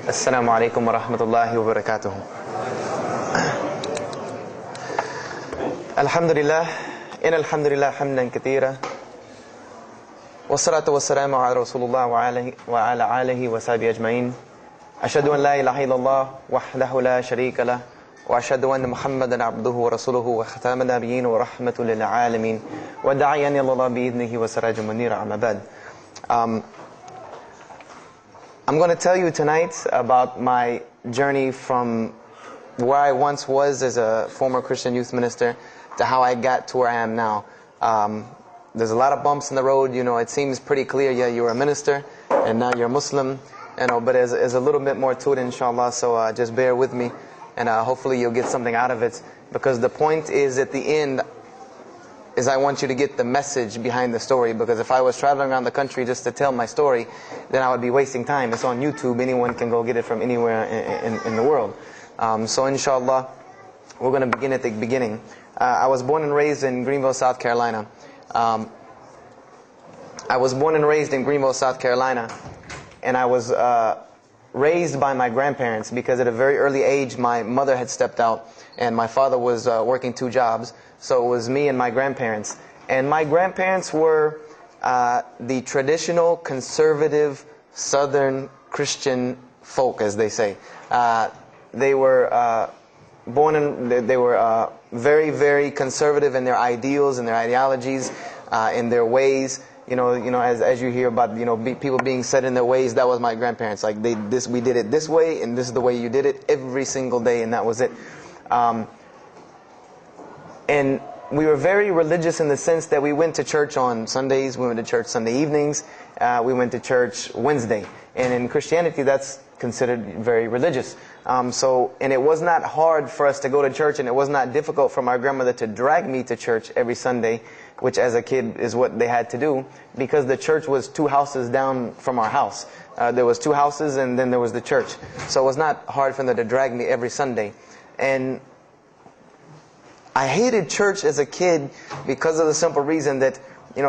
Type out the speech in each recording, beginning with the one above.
Assalamu alaikum wa rahmatullahi wa barakatuh. Alhamdulillah, alhamdulillah hamdan kathira. Wassalatu wassalamu ala Rasulullah wa ala alihi wa sahbihi ajma'in. Ashhadu an la ilaha illallah wahdahu la sharika lah. Wa ashhadu anna Muhammadan abduhu wa rasuluhu wa khataman nabiyyin wa rahmatul lil alamin. Wa da'iyan ila Allah bi idnihi wa sirajan munira, amma ba'd. I'm going to tell you tonight about my journey from where I once was as a former Christian youth minister to how I got to where I am now. There's a lot of bumps in the road. You know, it seems pretty clear. Yeah, you're a minister and now you're a Muslim. You know, but there's a little bit more to it, inshallah. So just bear with me, and hopefully you'll get something out of it. Because the point is, at the end, is I want you to get the message behind the story. Because if I was traveling around the country just to tell my story, then I would be wasting time. It's on YouTube. Anyone can go get it from anywhere in the world. So inshallah, we're going to begin at the beginning. I was born and raised in Greenville, South Carolina. I was born and raised in Greenville, South Carolina. And I was raised by my grandparents, because at a very early age, my mother had stepped out and my father was working 2 jobs. So it was me and my grandparents. And my grandparents were the traditional, conservative, Southern Christian folk, as they say. They were they were very, very conservative in their ideals and their ideologies, in their ways. You know, as you hear about, people being set in their ways, that was my grandparents. Like we did it this way, and this is the way you did it every single day, and that was it. And we were very religious in the sense that we went to church on Sundays, we went to church Sunday evenings, we went to church Wednesday. And in Christianity, that's considered very religious. And it was not hard for us to go to church, and it was not difficult for my grandmother to drag me to church every Sunday, which as a kid is what they had to do, because the church was 2 houses down from our house. There was 2 houses, and then there was the church. So it was not hard for them to drag me every Sunday. And I hated church as a kid because of the simple reason that, we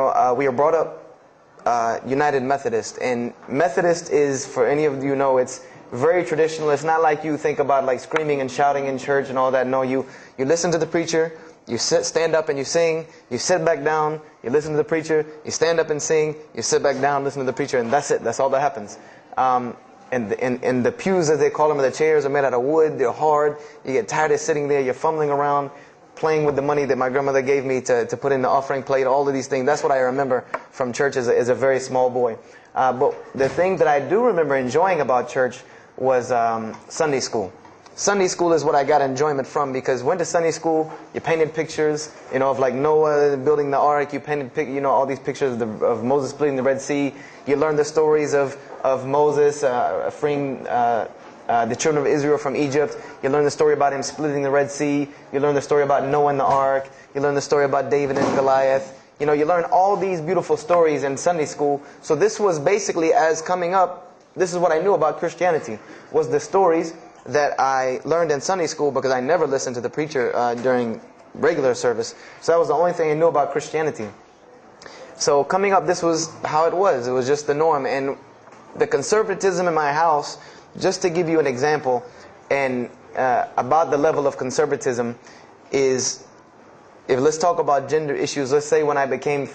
were brought up United Methodist. And Methodist is, for any of you know, it's very traditional. It's not like you think about like screaming and shouting in church and all that. No, you listen to the preacher, you stand up and you sing, you sit back down, you listen to the preacher, you stand up and sing, you sit back down, listen to the preacher, and that's it. That's all that happens. And the pews, as they call them, the chairs are made out of wood. They're hard. You get tired of sitting there. You're fumbling around, playing with the money that my grandmother gave me to put in the offering plate, all of these things. That's what I remember from church as a very small boy. But the thing that I do remember enjoying about church was Sunday school. Sunday school is what I got enjoyment from, because went to Sunday school, you painted pictures, of like Noah building the ark. You painted, all these pictures of Moses splitting the Red Sea. You learned the stories of Moses freeing the children of Israel from Egypt. You learn the story about him splitting the Red Sea. You learn the story about Noah and the ark. You learn the story about David and Goliath. You learn all these beautiful stories in Sunday school. So this was basically, as coming up, this is what I knew about Christianity, was the stories that I learned in Sunday school, because I never listened to the preacher during regular service. So that was the only thing I knew about Christianity. So coming up, this was how it was. It was just the norm. And the conservatism in my house, just to give you an example, and about the level of conservatism, is, let's talk about gender issues. Let's say when I became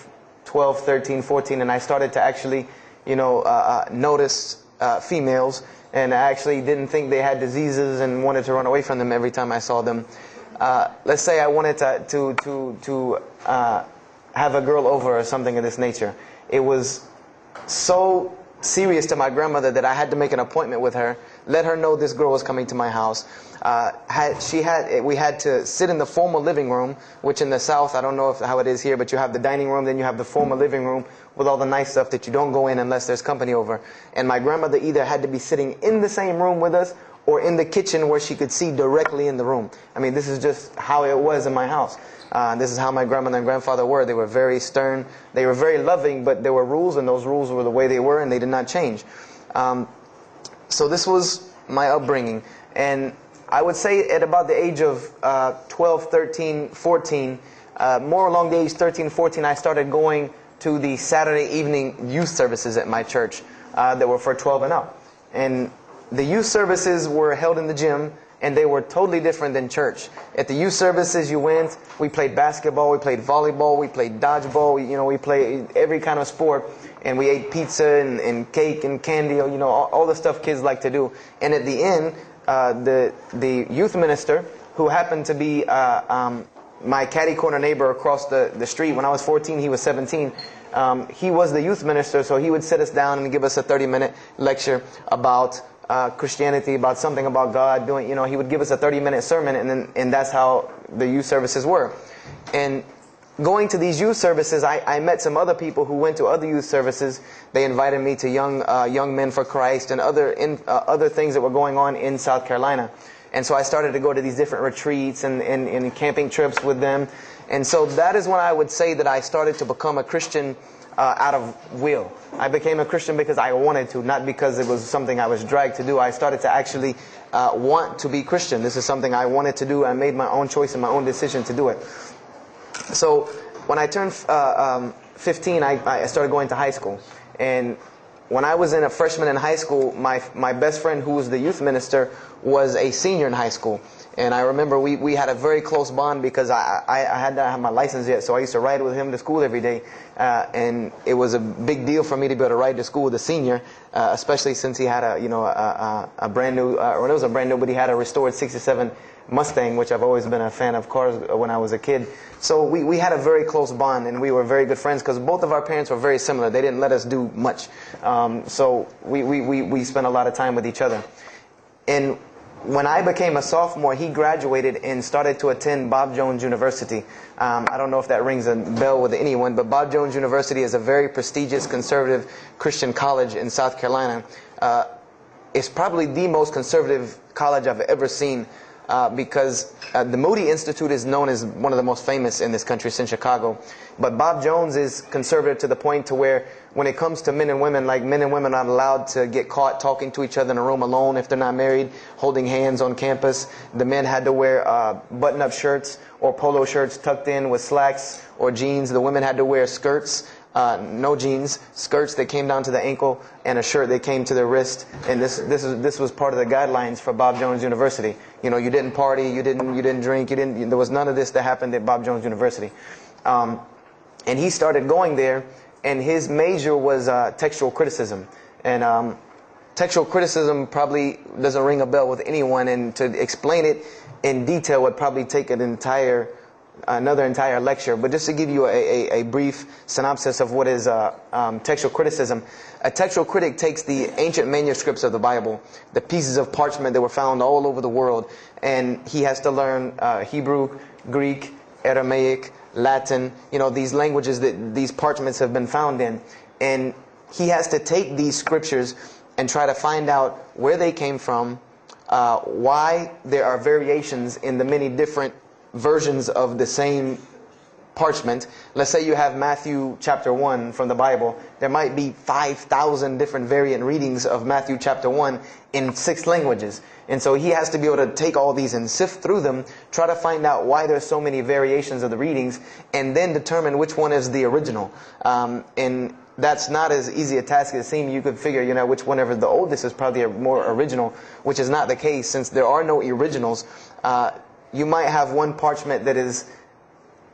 12, 13, 14, and I started to actually, notice females, and I actually didn't think they had diseases and wanted to run away from them every time I saw them. Let's say I wanted to have a girl over or something of this nature. It was so serious to my grandmother that I had to make an appointment with her, let her know this girl was coming to my house. We had to sit in the formal living room, which in the South, I don't know how it is here, but you have the dining room, then you have the formal living room with all the nice stuff that you don't go in unless there's company over. And my grandmother either had to be sitting in the same room with us or in the kitchen where she could see directly in the room. I mean, this is just how it was in my house. This is how my grandmother and grandfather were. They were very stern. They were very loving, but there were rules, and those rules were the way they were, and they did not change. So this was my upbringing. And I would say at about the age of 12, 13, 14, more along the age 13, 14, I started going to the Saturday evening youth services at my church that were for 12 and up. And the youth services were held in the gym, and they were totally different than church. At the youth services, you went, we played basketball, we played volleyball, we played dodgeball, we played every kind of sport, and we ate pizza and cake and candy, all the stuff kids like to do. And at the end, the youth minister, who happened to be my catty corner neighbor across the street. When I was 14, he was 17. He was the youth minister, so he would sit us down and give us a 30-minute lecture about Christianity, about something about God. He would give us a 30-minute sermon, and that's how the youth services were. And going to these youth services, I met some other people who went to other youth services. They invited me to Young Men for Christ and other things that were going on in South Carolina. And so I started to go to these different retreats and camping trips with them. And so that is when I would say that I started to become a Christian out of will. I became a Christian because I wanted to, not because it was something I was dragged to do. I started to actually want to be Christian. This is something I wanted to do. I made my own choice and my own decision to do it. So when I turned 15, I started going to high school. And when I was a freshman in high school, my best friend, who was the youth minister, was a senior in high school. And I remember we had a very close bond because I had not had my license yet, so I used to ride with him to school every day. And it was a big deal for me to be able to ride to school with a senior, especially since he had a brand new, or it was a brand new, but he had a restored '67 Mustang, which I've always been a fan of cars when I was a kid. So we had a very close bond, and we were very good friends because both of our parents were very similar. They didn't let us do much. So we spent a lot of time with each other. And when I became a sophomore, he graduated and started to attend Bob Jones University. I don't know if that rings a bell with anyone, but Bob Jones University is a very prestigious conservative Christian college in South Carolina. It's probably the most conservative college I've ever seen. Because the Moody Institute is known as one of the most famous in this country. It's in Chicago. But Bob Jones is conservative to the point to where when it comes to men and women, like men and women are not allowed to get caught talking to each other in a room alone if they're not married, holding hands on campus. The men had to wear button-up shirts or polo shirts tucked in with slacks or jeans. The women had to wear skirts. No jeans, skirts that came down to the ankle, and a shirt that came to the wrist. And this was part of the guidelines for Bob Jones University. You didn't party, you didn't drink, there was none of this that happened at Bob Jones University. And he started going there, and his major was textual criticism. And textual criticism probably doesn't ring a bell with anyone, and to explain it in detail would probably take another entire lecture. But just to give you a brief synopsis of what is textual criticism. A textual critic takes the ancient manuscripts of the Bible, the pieces of parchment that were found all over the world, and he has to learn Hebrew, Greek, Aramaic, Latin, these languages that these parchments have been found in. And he has to take these scriptures and try to find out where they came from, why there are variations in the many different versions of the same parchment. Let's say you have Matthew chapter 1 from the Bible. There might be 5,000 different variant readings of Matthew chapter 1 in 6 languages. And so he has to be able to take all these and sift through them, try to find out why there's so many variations of the readings, and then determine which one is the original. And that's not as easy a task as it seems. You could figure, which whenever the oldest is probably more original, which is not the case since there are no originals. You might have one parchment that is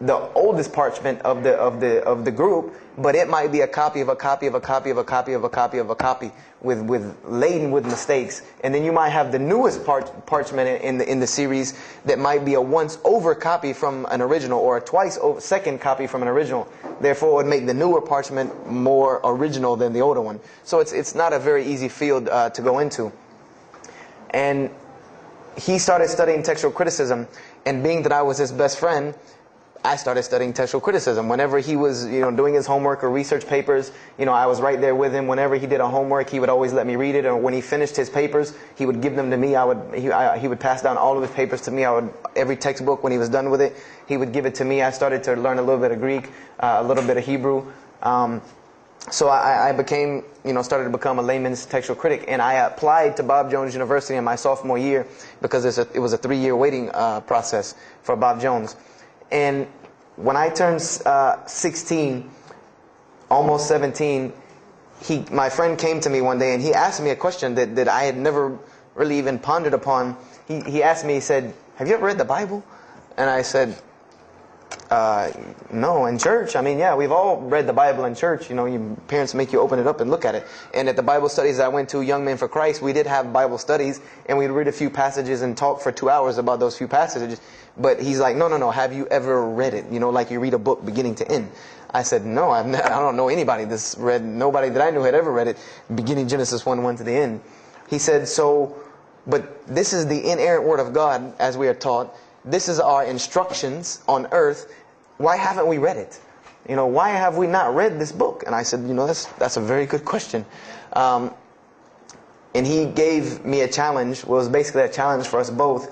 the oldest parchment of the group, but it might be a copy of a copy of a copy of a copy of a copy of a copy with laden with mistakes. And then you might have the newest parchment in the series that might be a once over copy from an original, or a twice over second copy from an original. Therefore, it would make the newer parchment more original than the older one. So it's not a very easy field to go into. And he started studying textual criticism, and being that I was his best friend, I started studying textual criticism. Whenever he was, doing his homework or research papers, I was right there with him. Whenever he did a homework, he would always let me read it. Or when he finished his papers, he would give them to me. He would pass down all of his papers to me. Every textbook, when he was done with it, he would give it to me. I started to learn a little bit of Greek, a little bit of Hebrew. So I became, started to become a layman's textual critic, and I applied to Bob Jones University in my sophomore year because it was a 3-year waiting process for Bob Jones. And when I turned 16, almost 17, my friend came to me one day and he asked me a question that I had never really even pondered upon. He asked me, he said, "Have you ever read the Bible?" And I said, no, in church. I mean, yeah, we've all read the Bible in church. You know, your parents make you open it up and look at it. And at the Bible studies that I went to, Young Men for Christ, we did have Bible studies, and we'd read a few passages and talk for 2 hours about those few passages. But he's like, no, have you ever read it? You know, like you read a book beginning to end. I said, no, I don't know anybody that's read, nobody that I knew had ever read it, beginning Genesis 1:1 to the end. He said, but this is the inerrant Word of God, as we are taught. This is our instructions on earth. Why haven't we read it? You know, why have we not read this book? And I said, you know, that's a very good question. And he gave me a challenge. Well, it was basically a challenge for us both.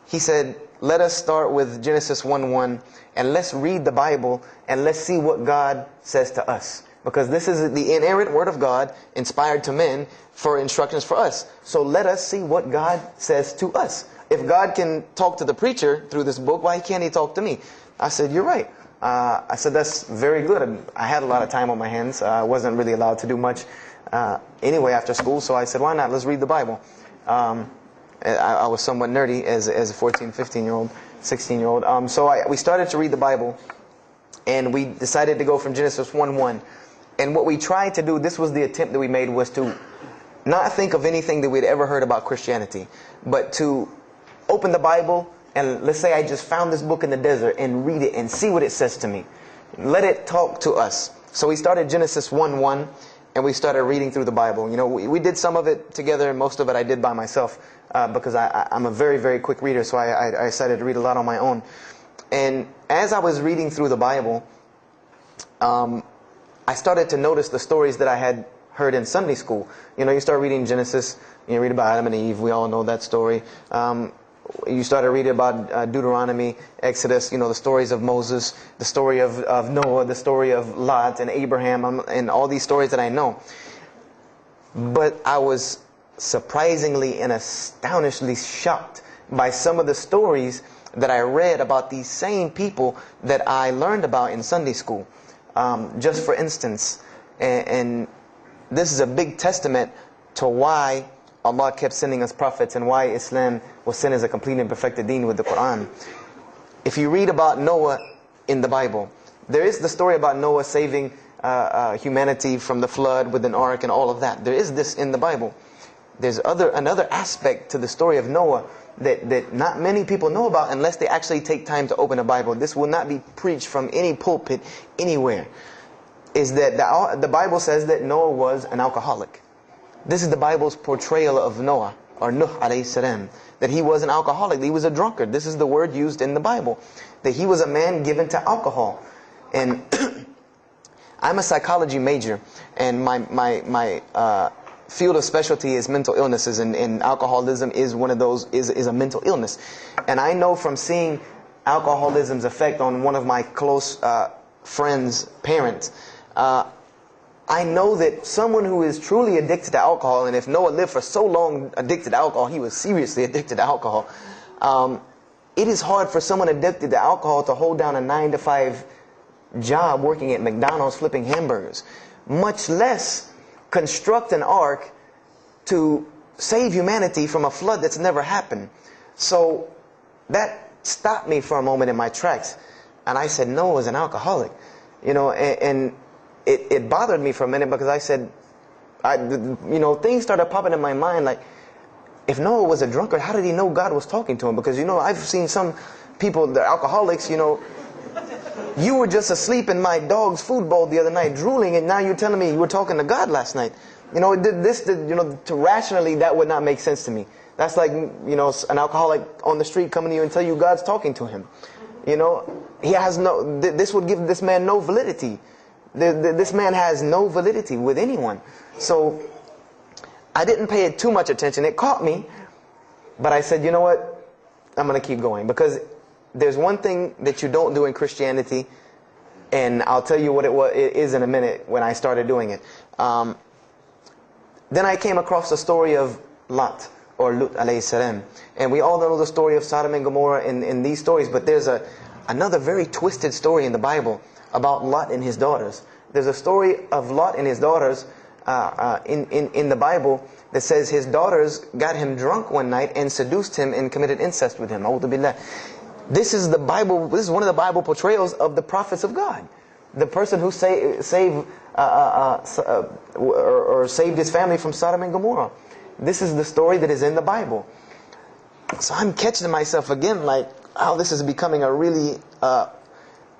He said, let us start with Genesis 1:1 and let's read the Bible and let's see what God says to us. Because this is the inerrant Word of God, inspired to men, for instructions for us. So let us see what God says to us. If God can talk to the preacher through this book, why can't He talk to me? I said, you're right. I said, that's very good. I had a lot of time on my hands. I wasn't really allowed to do much anyway after school. So I said, why not? Let's read the Bible. I was somewhat nerdy as a 14, 15-year-old, 16-year-old. So we started to read the Bible. And we decided to go from Genesis 1:1. And what we tried to do, this was the attempt that we made, was to not think of anything that we'd ever heard about Christianity, but to open the Bible and let's say I just found this book in the desert and read it and see what it says to me. Let it talk to us. So we started Genesis 1:1 and we started reading through the Bible. You know, we did some of it together and most of it I did by myself because I'm a very, very quick reader, so I decided to read a lot on my own. And as I was reading through the Bible, I started to notice the stories that I had heard in Sunday school. You know, you start reading Genesis, you read about Adam and Eve, we all know that story. You started reading about Deuteronomy, Exodus, you know, the stories of Moses, the story of Noah, the story of Lot and Abraham, and all these stories that I know. But I was surprisingly and astonishingly shocked by some of the stories that I read about these same people that I learned about in Sunday school. Just for instance, and this is a big testament to why Allah kept sending us prophets and why Islam was sent as a complete and perfected deen with the Quran. If you read about Noah in the Bible, there is the story about Noah saving humanity from the flood with an ark and all of that. There is this in the Bible. There's another aspect to the story of Noah that not many people know about unless they actually take time to open a Bible. This will not be preached from any pulpit anywhere. Is that the Bible says that Noah was an alcoholic. This is the Bible's portrayal of Noah, or Nuh alayhi salam, that he was an alcoholic, he was a drunkard. This is the word used in the Bible, that he was a man given to alcohol. And I'm a psychology major, and my field of specialty is mental illnesses, and alcoholism is one of those, is a mental illness. And I know from seeing alcoholism's effect on one of my close friends' parents, I know that someone who is truly addicted to alcohol, and if Noah lived for so long addicted to alcohol, he was seriously addicted to alcohol. It is hard for someone addicted to alcohol to hold down a 9-to-5 job working at McDonald's flipping hamburgers, much less construct an ark to save humanity from a flood that's never happened. So that stopped me for a moment in my tracks, and I said, Noah was an alcoholic, you know, and it bothered me for a minute, because I said, you know, things started popping in my mind like, if Noah was a drunkard, how did he know God was talking to him? Because, you know, I've seen some people, they're alcoholics, you know, you were just asleep in my dog's food bowl the other night drooling, and now you're telling me you were talking to God last night. You know, you know, to rationally, that would not make sense to me. That's like, you know, an alcoholic on the street coming to you and tell you God's talking to him. You know, he has no, this would give this man no validity. This man has no validity with anyone. So I didn't pay it too much attention. It caught me, but I said, you know what? I'm going to keep going, because there's one thing that you don't do in Christianity, and I'll tell you what it is in a minute when I started doing it. Then I came across the story of Lot, or Lut alayhi salam. And we all know the story of Sodom and Gomorrah in these stories, but there's another very twisted story in the Bible about Lot and his daughters. There's a story of Lot and his daughters in the Bible that says his daughters got him drunk one night and seduced him and committed incest with him. A'udhu billah. This is the Bible. This is one of the Bible portrayals of the prophets of God. The person who saved his family from Sodom and Gomorrah. This is the story that is in the Bible. So I'm catching myself again, like, oh, this is becoming a really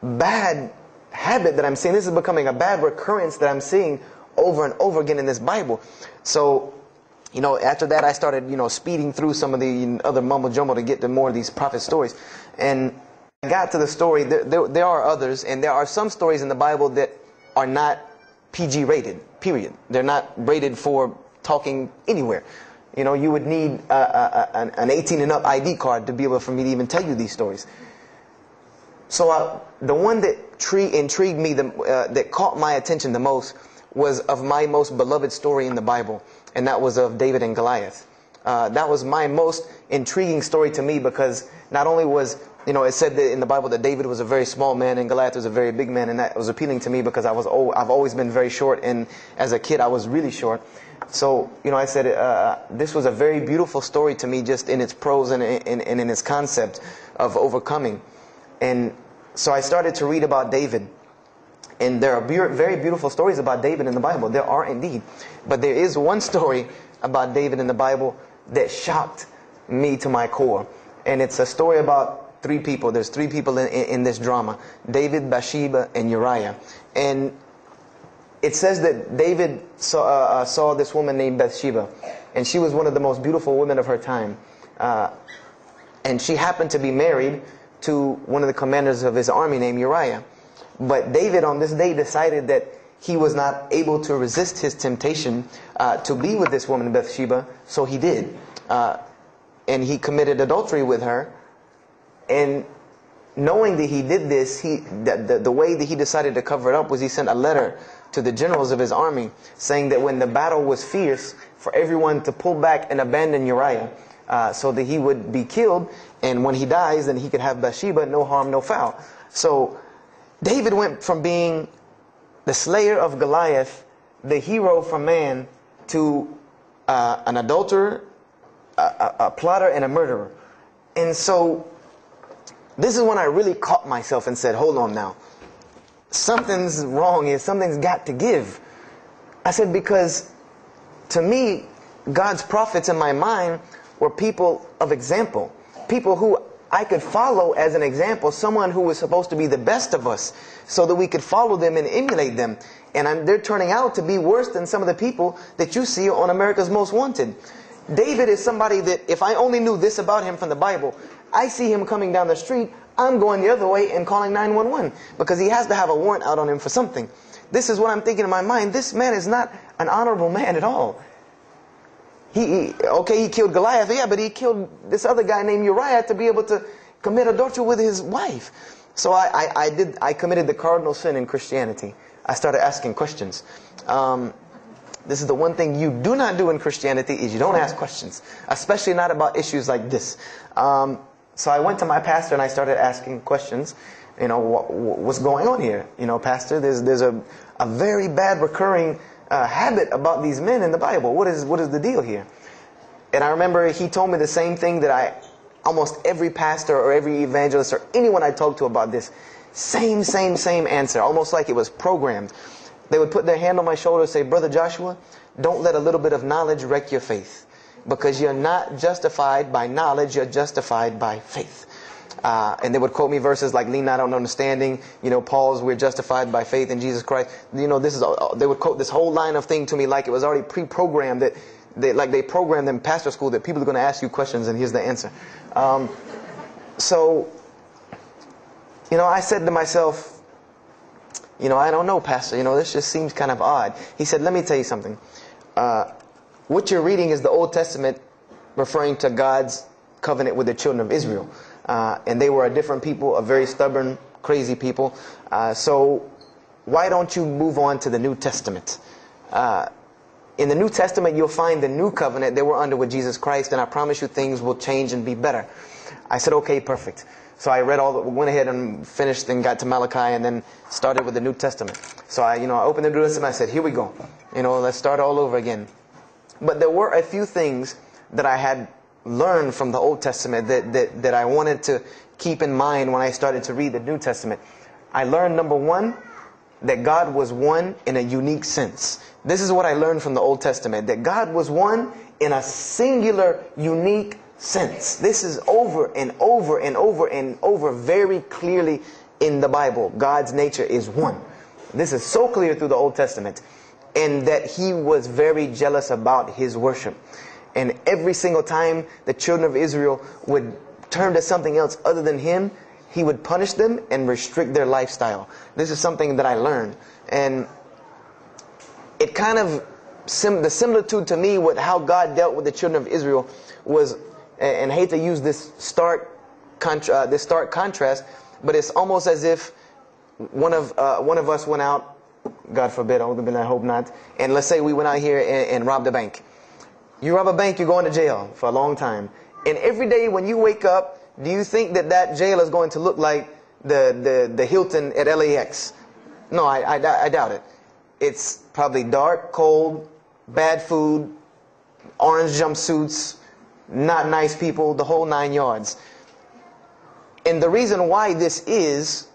bad habit that I'm seeing. This is becoming a bad recurrence that I'm seeing over and over again in this Bible. So, after that I started, speeding through some of the other mumbo jumbo to get to more of these prophet stories. And I got to the story, there are others, and there are some stories in the Bible that are not PG rated, period. They're not rated for talking anywhere. You would need an 18 and up ID card to be able for me to even tell you these stories. So the one that intrigued me, that caught my attention the most, was of my most beloved story in the Bible, and that was of David and Goliath. That was my most intriguing story to me, because not only was, it said that in the Bible that David was a very small man and Goliath was a very big man, and that was appealing to me because I've always been very short, and as a kid I was really short. So, I said this was a very beautiful story to me, just in its prose and in its concept of overcoming. And so I started to read about David. And there are very beautiful stories about David in the Bible. There are indeed. But there is one story about David in the Bible that shocked me to my core. And it's a story about three people. There's three people in this drama: David, Bathsheba, and Uriah. And it says that David saw this woman named Bathsheba. And she was one of the most beautiful women of her time. And she happened to be married to one of the commanders of his army named Uriah. But David on this day decided that he was not able to resist his temptation to be with this woman Bathsheba, so he did. And he committed adultery with her. And knowing that he did this, the way that he decided to cover it up was he sent a letter to the generals of his army saying that when the battle was fierce, for everyone to pull back and abandon Uriah, so that he would be killed, and when he dies, then he could have Bathsheba, no harm, no foul. So David went from being the slayer of Goliath, the hero from man, to an adulterer, a plotter, and a murderer. And so this is when I really caught myself and said, hold on now. Something's wrong here. Something's got to give. I said, because to me, God's prophets in my mind were people of example. People who I could follow as an example. Someone who was supposed to be the best of us, so that we could follow them and emulate them. And they're turning out to be worse than some of the people that you see on America's Most Wanted. David is somebody that, if I only knew this about him from the Bible, I see him coming down the street, I'm going the other way and calling 911, because he has to have a warrant out on him for something. This is what I'm thinking in my mind. This man is not an honorable man at all. He killed Goliath, yeah, but he killed this other guy named Uriah to be able to commit adultery with his wife. So I committed the cardinal sin in Christianity. I started asking questions. This is the one thing you do not do in Christianity, is you don't ask questions, especially not about issues like this. So I went to my pastor and I started asking questions. What's going on here? Pastor, there's a very bad recurring habit about these men in the Bible. What is the deal here? And I remember he told me the same thing that almost every pastor or every evangelist or anyone I talked to about this, same answer, almost like it was programmed. They would put their hand on my shoulder and say, Brother Joshua, don't let a little bit of knowledge wreck your faith, because you're not justified by knowledge, you're justified by faith. And they would quote me verses like, lean not on understanding, Paul's, we're justified by faith in Jesus Christ. They would quote this whole line of thing to me like it was already pre-programmed, that they programmed in pastor school that people are going to ask you questions and here's the answer. So I said to myself, I don't know, Pastor, this just seems kind of odd. He said, let me tell you something. What you're reading is the Old Testament referring to God's covenant with the children of Israel. And they were a different people, a very stubborn, crazy people. So why don't you move on to the New Testament? In the New Testament, you'll find the new covenant that we're under with Jesus Christ, and I promise you things will change and be better. I said, okay, perfect. So I went ahead and finished and got to Malachi and then started with the New Testament. So I opened the New Testament. I said, here we go. Let's start all over again. But there were a few things that I had learned from the Old Testament that I wanted to keep in mind when I started to read the New Testament. I learned, number one, that God was one in a unique sense. This is what I learned from the Old Testament, that God was one in a singular, unique sense. This is over and over and over and over very clearly in the Bible. God's nature is one. This is so clear through the Old Testament. And that He was very jealous about His worship. And every single time the children of Israel would turn to something else other than Him, He would punish them and restrict their lifestyle. This is something that I learned. And it kind of, the similitude to me with how God dealt with the children of Israel was, and I hate to use this stark contrast, but it's almost as if one of us went out, God forbid, I hope not, and let's say we went out here and robbed a bank. You rob a bank, you're going to jail for a long time. And every day when you wake up, do you think that jail is going to look like the Hilton at LAX? No, I doubt it. It's probably dark, cold, bad food, orange jumpsuits, not nice people, the whole 9 yards. And the reason why this is,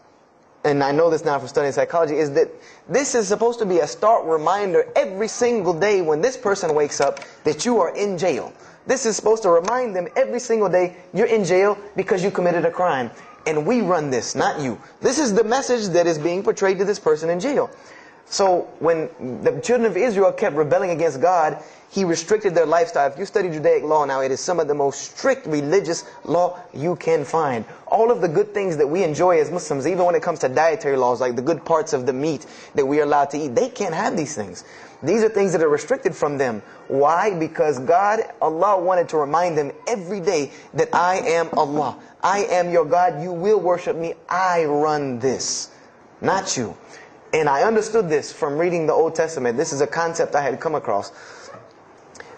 and I know this now from studying psychology, is that this is supposed to be a stark reminder every single day when this person wakes up that you are in jail. This is supposed to remind them every single day you're in jail because you committed a crime. And we run this, not you. This is the message that is being portrayed to this person in jail. So when the children of Israel kept rebelling against God, He restricted their lifestyle. If you study Judaic law now, it is some of the most strict religious law you can find. All of the good things that we enjoy as Muslims, even when it comes to dietary laws, like the good parts of the meat that we are allowed to eat, they can't have these things. These are things that are restricted from them. Why? Because God, Allah, wanted to remind them every day that I am Allah. I am your God. You will worship me. I run this, not you. And I understood this from reading the Old Testament. This is a concept I had come across.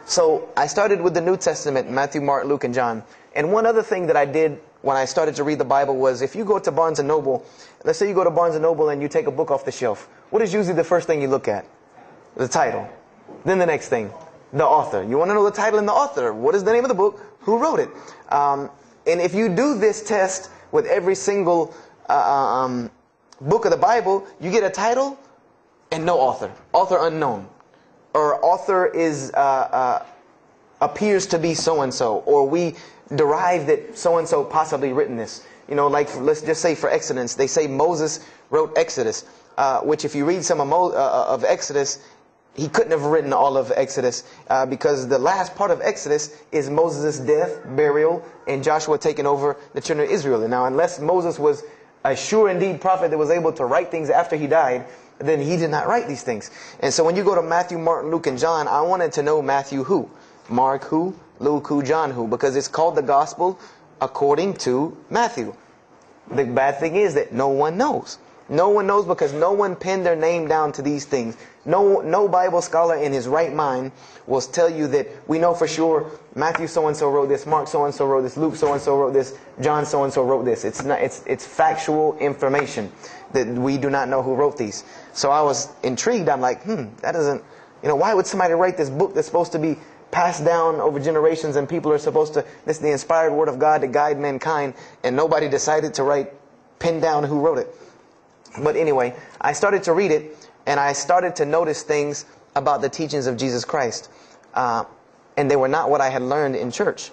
So I started with the New Testament, Matthew, Mark, Luke, and John. And one other thing that I did when I started to read the Bible was, if you go to Barnes & Noble, let's say you go to Barnes & Noble and you take a book off the shelf. What is usually the first thing you look at? The title. Then the next thing, the author. You want to know the title and the author. What is the name of the book? Who wrote it? And if you do this test with every single book of the Bible, you get a title and no author. Author unknown. Or author is appears to be so-and-so. Or we derive that so-and-so possibly written this. Like let's just say for Exodus, they say Moses wrote Exodus. Which if you read some of Exodus, he couldn't have written all of Exodus because the last part of Exodus is Moses' death, burial, and Joshua taking over the children of Israel. And now, unless Moses was a sure indeed prophet that was able to write things after he died, then he did not write these things. And so when you go to Matthew, Mark, Luke, and John, I wanted to know Matthew who, Mark who, Luke who, John who, because it's called the Gospel according to Matthew. The bad thing is that no one knows. No one knows because no one pinned their name down to these things. No Bible scholar in his right mind will tell you that we know for sure Matthew so-and-so wrote this, Mark so-and-so wrote this, Luke so-and-so wrote this, John so-and-so wrote this. It's factual information that we do not know who wrote these. So I was intrigued. I'm like, that doesn't, why would somebody write this book that's supposed to be passed down over generations and people are supposed to, this is the inspired word of God to guide mankind, and nobody decided to pin down who wrote it. But anyway, I started to read it, and I started to notice things about the teachings of Jesus Christ. And they were not what I had learned in church.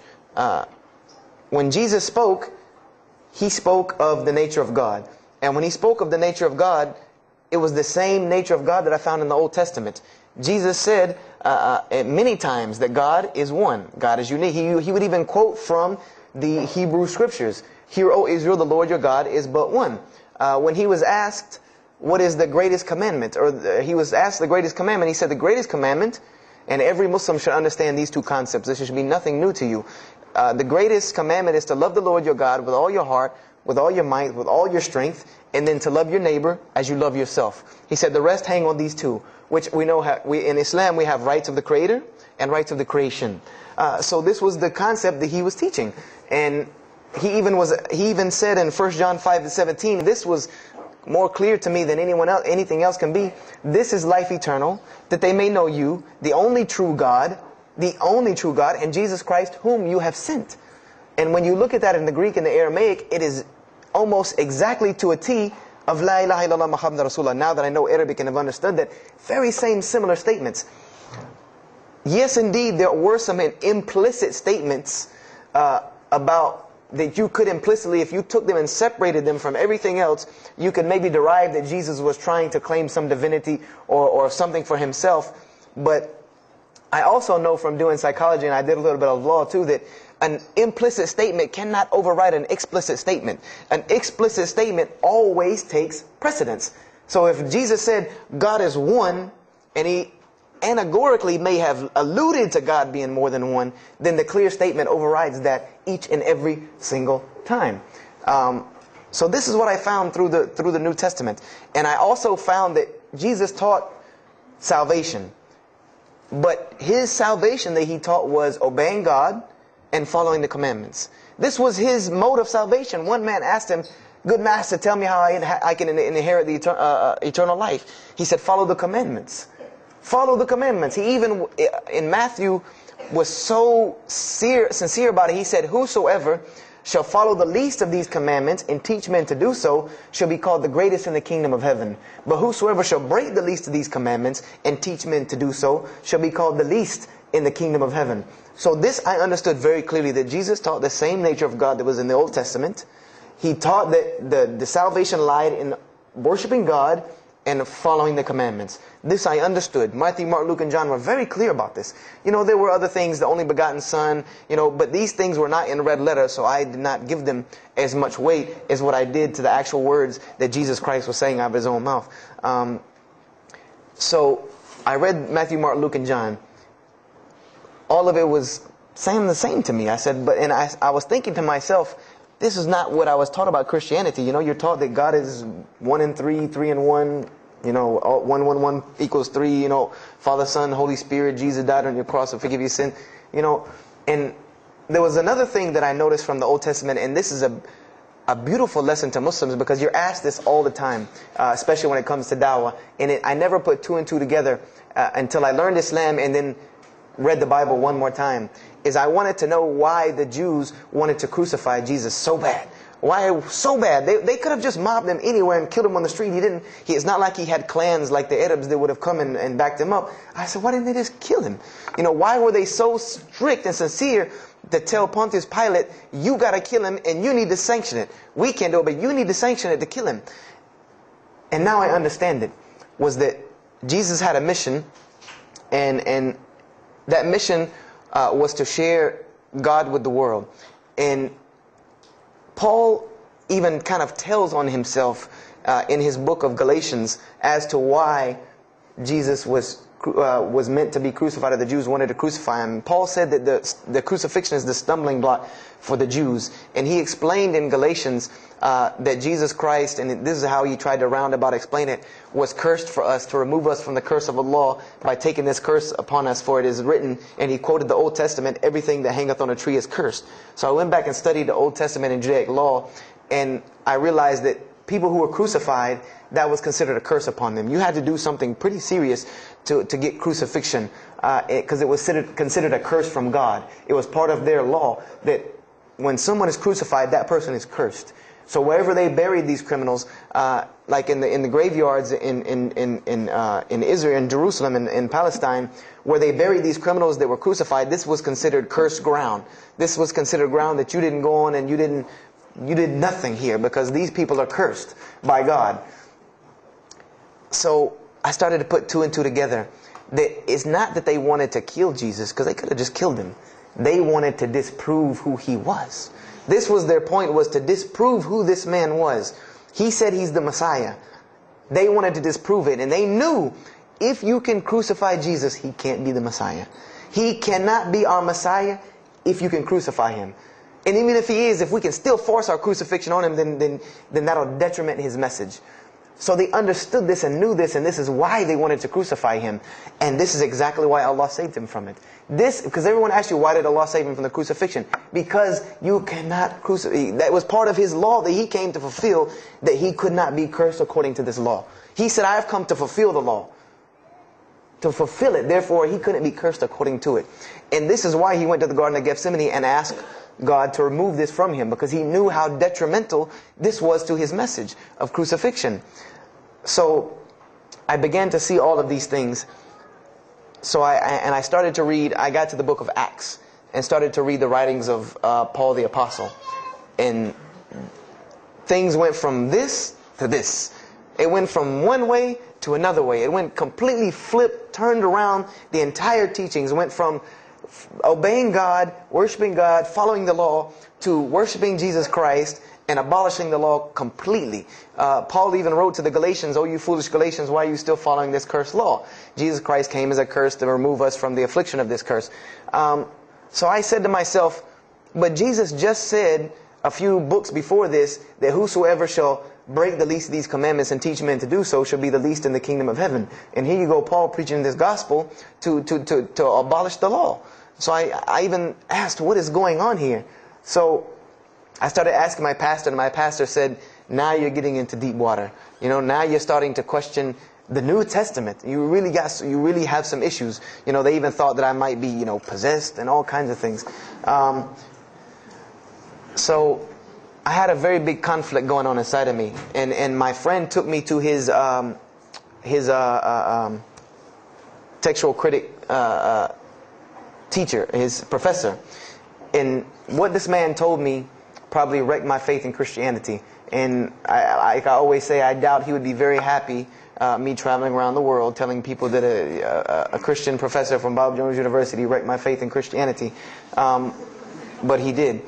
When Jesus spoke, He spoke of the nature of God. And when He spoke of the nature of God, it was the same nature of God that I found in the Old Testament. Jesus said many times that God is one. God is unique. He would even quote from the Hebrew Scriptures. Hear, O Israel, the Lord your God is but one. When He was asked, what is the greatest commandment? Or He was asked the greatest commandment. He said the greatest commandment, and every Muslim should understand these two concepts. This should be nothing new to you. The greatest commandment is to love the Lord your God with all your heart, with all your might, with all your strength, and then to love your neighbor as you love yourself. He said the rest hang on these two, which we know in Islam we have rights of the Creator and rights of the creation. So this was the concept that He was teaching. And he even said in 1 John 5:17, this was more clear to me than anything else can be. This is life eternal, that they may know you, the only true God, and Jesus Christ, whom you have sent. And when you look at that in the Greek and the Aramaic, it is almost exactly to a T of La ilaha illallah Muhammad Rasulullah. Now that I know Arabic and have understood that, very same similar statements. Yes, indeed, there were some implicit statements about that you could implicitly, if you took them and separated them from everything else, you could maybe derive that Jesus was trying to claim some divinity or something for himself. But I also know from doing psychology, and I did a little bit of law too, that an implicit statement cannot override an explicit statement. An explicit statement always takes precedence. So if Jesus said God is one, and he allegorically may have alluded to God being more than one, then the clear statement overrides that each and every single time. So this is what I found through the New Testament. And I also found that Jesus taught salvation. But his salvation that he taught was obeying God and following the commandments. This was his mode of salvation. One man asked him, "Good master, tell me how I can inherit the eternal life." He said, "Follow the commandments." Follow the commandments. He even, in Matthew, was so sincere about it. He said, "Whosoever shall follow the least of these commandments and teach men to do so shall be called the greatest in the kingdom of heaven. But whosoever shall break the least of these commandments and teach men to do so shall be called the least in the kingdom of heaven." So this I understood very clearly, that Jesus taught the same nature of God that was in the Old Testament. He taught that the salvation lied in worshiping God and following the commandments. This I understood. Matthew, Mark, Luke, and John were very clear about this. You know, there were other things, the only begotten Son, you know, but these things were not in red letter, so I did not give them as much weight as what I did to the actual words that Jesus Christ was saying out of his own mouth. So I read Matthew, Mark, Luke, and John. All of it was saying the same to me. I said, and I was thinking to myself, this is not what I was taught about Christianity. You know, you're taught that God is 1 in 3, 3 in 1. You know, 1, 1, 1 equals 3. You know, Father, Son, Holy Spirit. Jesus died on your cross to forgive your sin. You know, and there was another thing that I noticed from the Old Testament, and this is a beautiful lesson to Muslims, because you're asked this all the time, especially when it comes to dawah. And I never put 2 and 2 together until I learned Islam and then read the Bible one more time. Is I wanted to know why the Jews wanted to crucify Jesus so bad. Why so bad? They could have just mobbed him anywhere and killed him on the street. It's not like he had clans like the Arabs that would have come and backed him up. I said, why didn't they just kill him? You know, why were they so strict and sincere to tell Pontius Pilate, you got to kill him and you need to sanction it? We can't do it, but you need to sanction it to kill him. And now I understand it. Was that Jesus had a mission, and that mission was to share God with the world. And Paul even kind of tells on himself in his book of Galatians as to why Jesus was meant to be crucified, or the Jews wanted to crucify him. Paul said that the crucifixion is the stumbling block for the Jews. And he explained in Galatians that Jesus Christ, and this is how he tried to roundabout explain it, was cursed for us, to remove us from the curse of Allah by taking this curse upon us. For it is written, and he quoted the Old Testament, everything that hangeth on a tree is cursed. So I went back and studied the Old Testament and Judaic law, and I realized that people who were crucified, that was considered a curse upon them. You had to do something pretty serious to get crucifixion, because it was considered a curse from God. It was part of their law that when someone is crucified, that person is cursed. So wherever they buried these criminals, like in the graveyards in Israel, in Jerusalem, in Palestine, where they buried these criminals that were crucified, this was considered cursed ground. This was considered ground that you didn't go on, and you did nothing here, because these people are cursed by God. So I started to put 2 and 2 together. That it's not that they wanted to kill Jesus, because they could have just killed him. They wanted to disprove who he was. This was their point, was to disprove who this man was. He said he's the Messiah. They wanted to disprove it. And they knew, if you can crucify Jesus, he can't be the Messiah. He cannot be our Messiah if you can crucify him. And even if he is, if we can still force our crucifixion on him, then that'll detriment his message. So they understood this and knew this, and this is why they wanted to crucify him. And this is exactly why Allah saved him from it. Because everyone asks you, why did Allah save him from the crucifixion? Because you cannot crucify. That was part of his law that he came to fulfill, that he could not be cursed according to this law. He said, I have come to fulfill the law. To fulfill it. Therefore, he couldn't be cursed according to it. And this is why he went to the Garden of Gethsemane and asked God to remove this from him, because he knew how detrimental this was to his message of crucifixion. So I began to see all of these things. So I started to read. I got to the book of Acts and started to read the writings of Paul the Apostle. And things went from this to this. It went from one way to another way. It went completely flipped, turned around. The entire teachings went from obeying God, worshiping God, following the law, to worshiping Jesus Christ and abolishing the law completely. Paul even wrote to the Galatians, "Oh, you foolish Galatians, why are you still following this cursed law?" Jesus Christ came as a curse to remove us from the affliction of this curse. So I said to myself, but Jesus just said a few books before this that whosoever shall break the least of these commandments and teach men to do so shall be the least in the kingdom of heaven. And here you go, Paul preaching this gospel to abolish the law. So I even asked, what is going on here? So I started asking my pastor, and my pastor said, now you're getting into deep water. You know, now you're starting to question the New Testament. You really have some issues. You know, they even thought that I might be, you know, possessed and all kinds of things. So I had a very big conflict going on inside of me, and my friend took me to his textual critic teacher, his professor. And what this man told me probably wrecked my faith in Christianity. And I always say, I doubt he would be very happy me traveling around the world telling people that a Christian professor from Bob Jones University wrecked my faith in Christianity. But he did.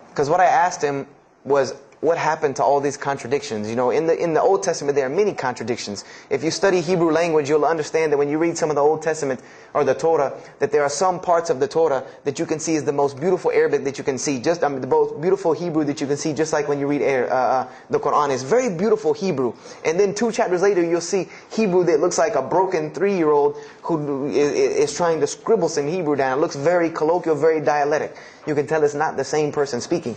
Because what I asked him was, what happened to all these contradictions? You know, in the Old Testament there are many contradictions. If you study Hebrew language, you'll understand that when you read some of the Old Testament or the Torah, that there are some parts of the Torah that you can see is the most beautiful Arabic that you can see, the most beautiful Hebrew that you can see, just like when you read the Quran. It's very beautiful Hebrew. And then 2 chapters later, you'll see Hebrew that looks like a broken 3-year-old who is trying to scribble some Hebrew down. It looks very colloquial, very dialectic. You can tell it's not the same person speaking.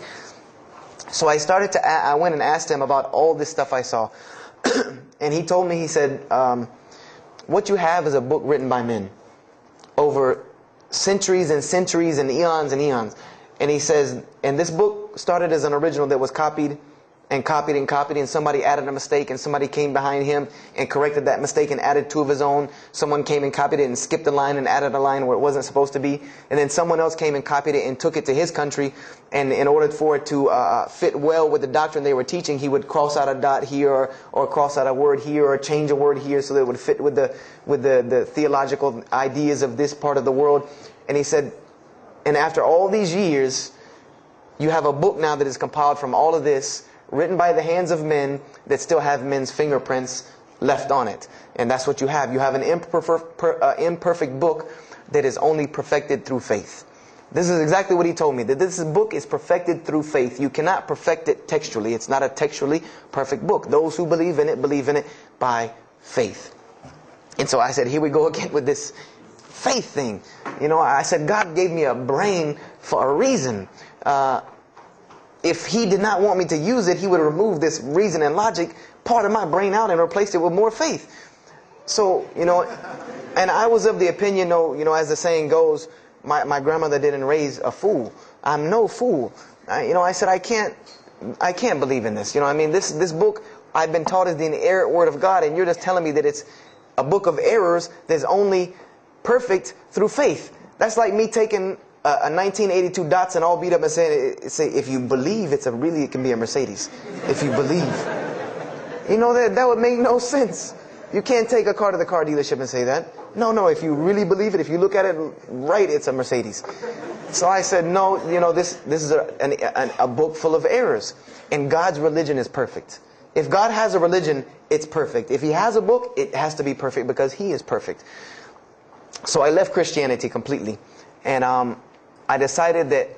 So I went and asked him about all this stuff I saw. And he told me, he said, what you have is a book written by men over centuries and centuries and eons and eons. And he says, and this book started as an original that was copied and copied and copied, and somebody added a mistake, and somebody came behind him and corrected that mistake and added 2 of his own. Someone came and copied it and skipped a line and added a line where it wasn't supposed to be. And then someone else came and copied it and took it to his country, and in order for it to fit well with the doctrine they were teaching, he would cross out a dot here or cross out a word here or change a word here so that it would fit with the theological ideas of this part of the world. And he said, and after all these years, you have a book now that is compiled from all of this, written by the hands of men that still have men's fingerprints left on it. And that's what you have. You have an imperfect book that is only perfected through faith. This is exactly what he told me, that this book is perfected through faith. You cannot perfect it textually. It's not a textually perfect book. Those who believe in it by faith. And so I said, here we go again with this faith thing. You know, I said, God gave me a brain for a reason. If he did not want me to use it, he would remove this reason and logic part of my brain out and replace it with more faith. So, you know, and I was of the opinion, you know, as the saying goes, my grandmother didn't raise a fool. I'm no fool. You know, I said, I can't believe in this. You know, I mean, this book I've been taught is the inerrant word of God, and you're just telling me that it's a book of errors that's only perfect through faith. That's like me taking a 1982 Datsun all beat up and say, if you believe, it can be a Mercedes. If you believe. You know, that would make no sense. You can't take a car to the car dealership and say that. No, if you really believe it, if you look at it right, it's a Mercedes. So I said, no, you know, this is a book full of errors. And God's religion is perfect. If God has a religion, it's perfect. If he has a book, it has to be perfect because he is perfect. So I left Christianity completely. And I decided that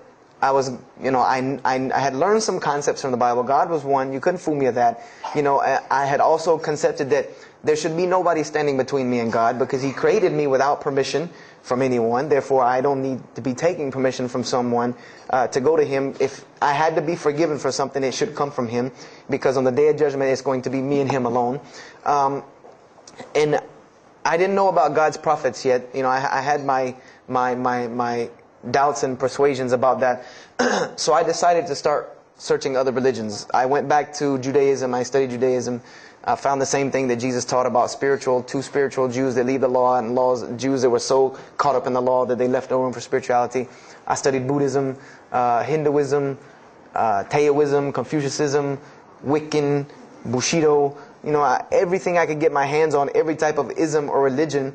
I was, I had learned some concepts from the Bible. God was one. You couldn't fool me of that. I had also concepted that there should be nobody standing between me and God, because He created me without permission from anyone. Therefore, I don't need to be taking permission from someone to go to Him. If I had to be forgiven for something, it should come from Him, because on the day of judgment, it's going to be me and Him alone. And I didn't know about God's prophets yet. I had my doubts and persuasions about that. So I decided to start searching other religions. I went back to Judaism. I studied Judaism. I found the same thing that Jesus taught about two spiritual Jews that leave the law, and Jews that were so caught up in the law that they left no room for spirituality. I studied Buddhism, Hinduism, Taoism, Confucianism, Wiccan, Bushido. Everything I could get my hands on, every type of ism or religion,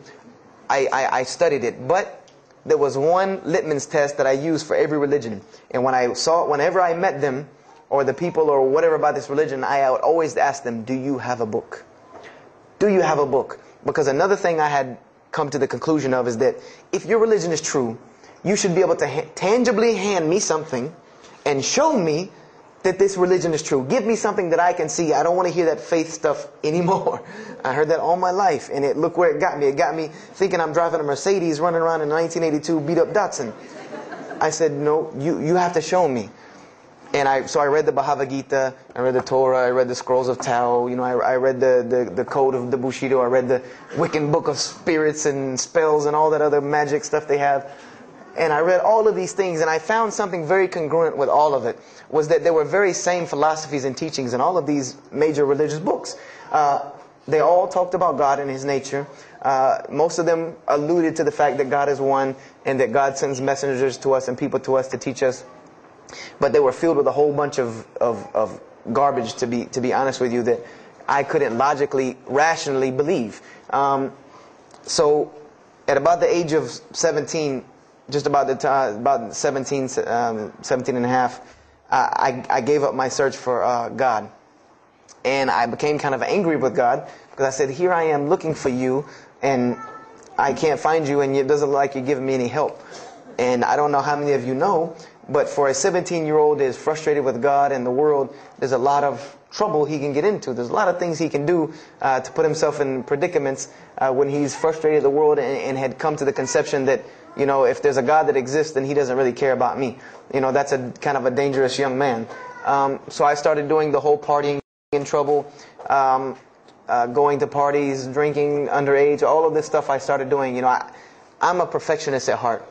I studied it. But there was one litmus test that I used for every religion. And whenever I met them, or the people or whatever about this religion, I would always ask them, do you have a book? Do you have a book? Because another thing I had come to the conclusion of is that if your religion is true, you should be able to tangibly hand me something and show me that this religion is true. Give me something that I can see. I don't want to hear that faith stuff anymore. I heard that all my life, and look where it got me. It got me thinking I'm driving a Mercedes running around in a 1982 beat-up Datsun. I said, no, you have to show me. And so I read the Bhagavad Gita, I read the Torah, I read the Scrolls of Tao, I read the Code of the Bushido, I read the Wiccan Book of Spirits and Spells and all that other magic stuff they have. And I read all of these things, and I found something very congruent with all of it, was that there were very same philosophies and teachings in all of these major religious books. They all talked about God and His nature. Most of them alluded to the fact that God is one, and that God sends messengers to us and people to us to teach us. But they were filled with a whole bunch of garbage, to be honest with you, that I couldn't logically, rationally believe. So at about the age of 17, just about the time, about 17 and a half, I gave up my search for God. And I became kind of angry with God, because I said, here I am looking for you, and I can't find you, and it doesn't look like you're giving me any help. And I don't know how many of you know, but for a 17-year-old that is frustrated with God and the world, there's a lot of trouble he can get into. There's a lot of things he can do to put himself in predicaments when he's frustrated the world and had come to the conception that, if there's a God that exists, then He doesn't really care about me. That's a kind of a dangerous young man. So I started doing the whole partying in trouble, going to parties, drinking underage, all of this stuff I started doing. I'm a perfectionist at heart.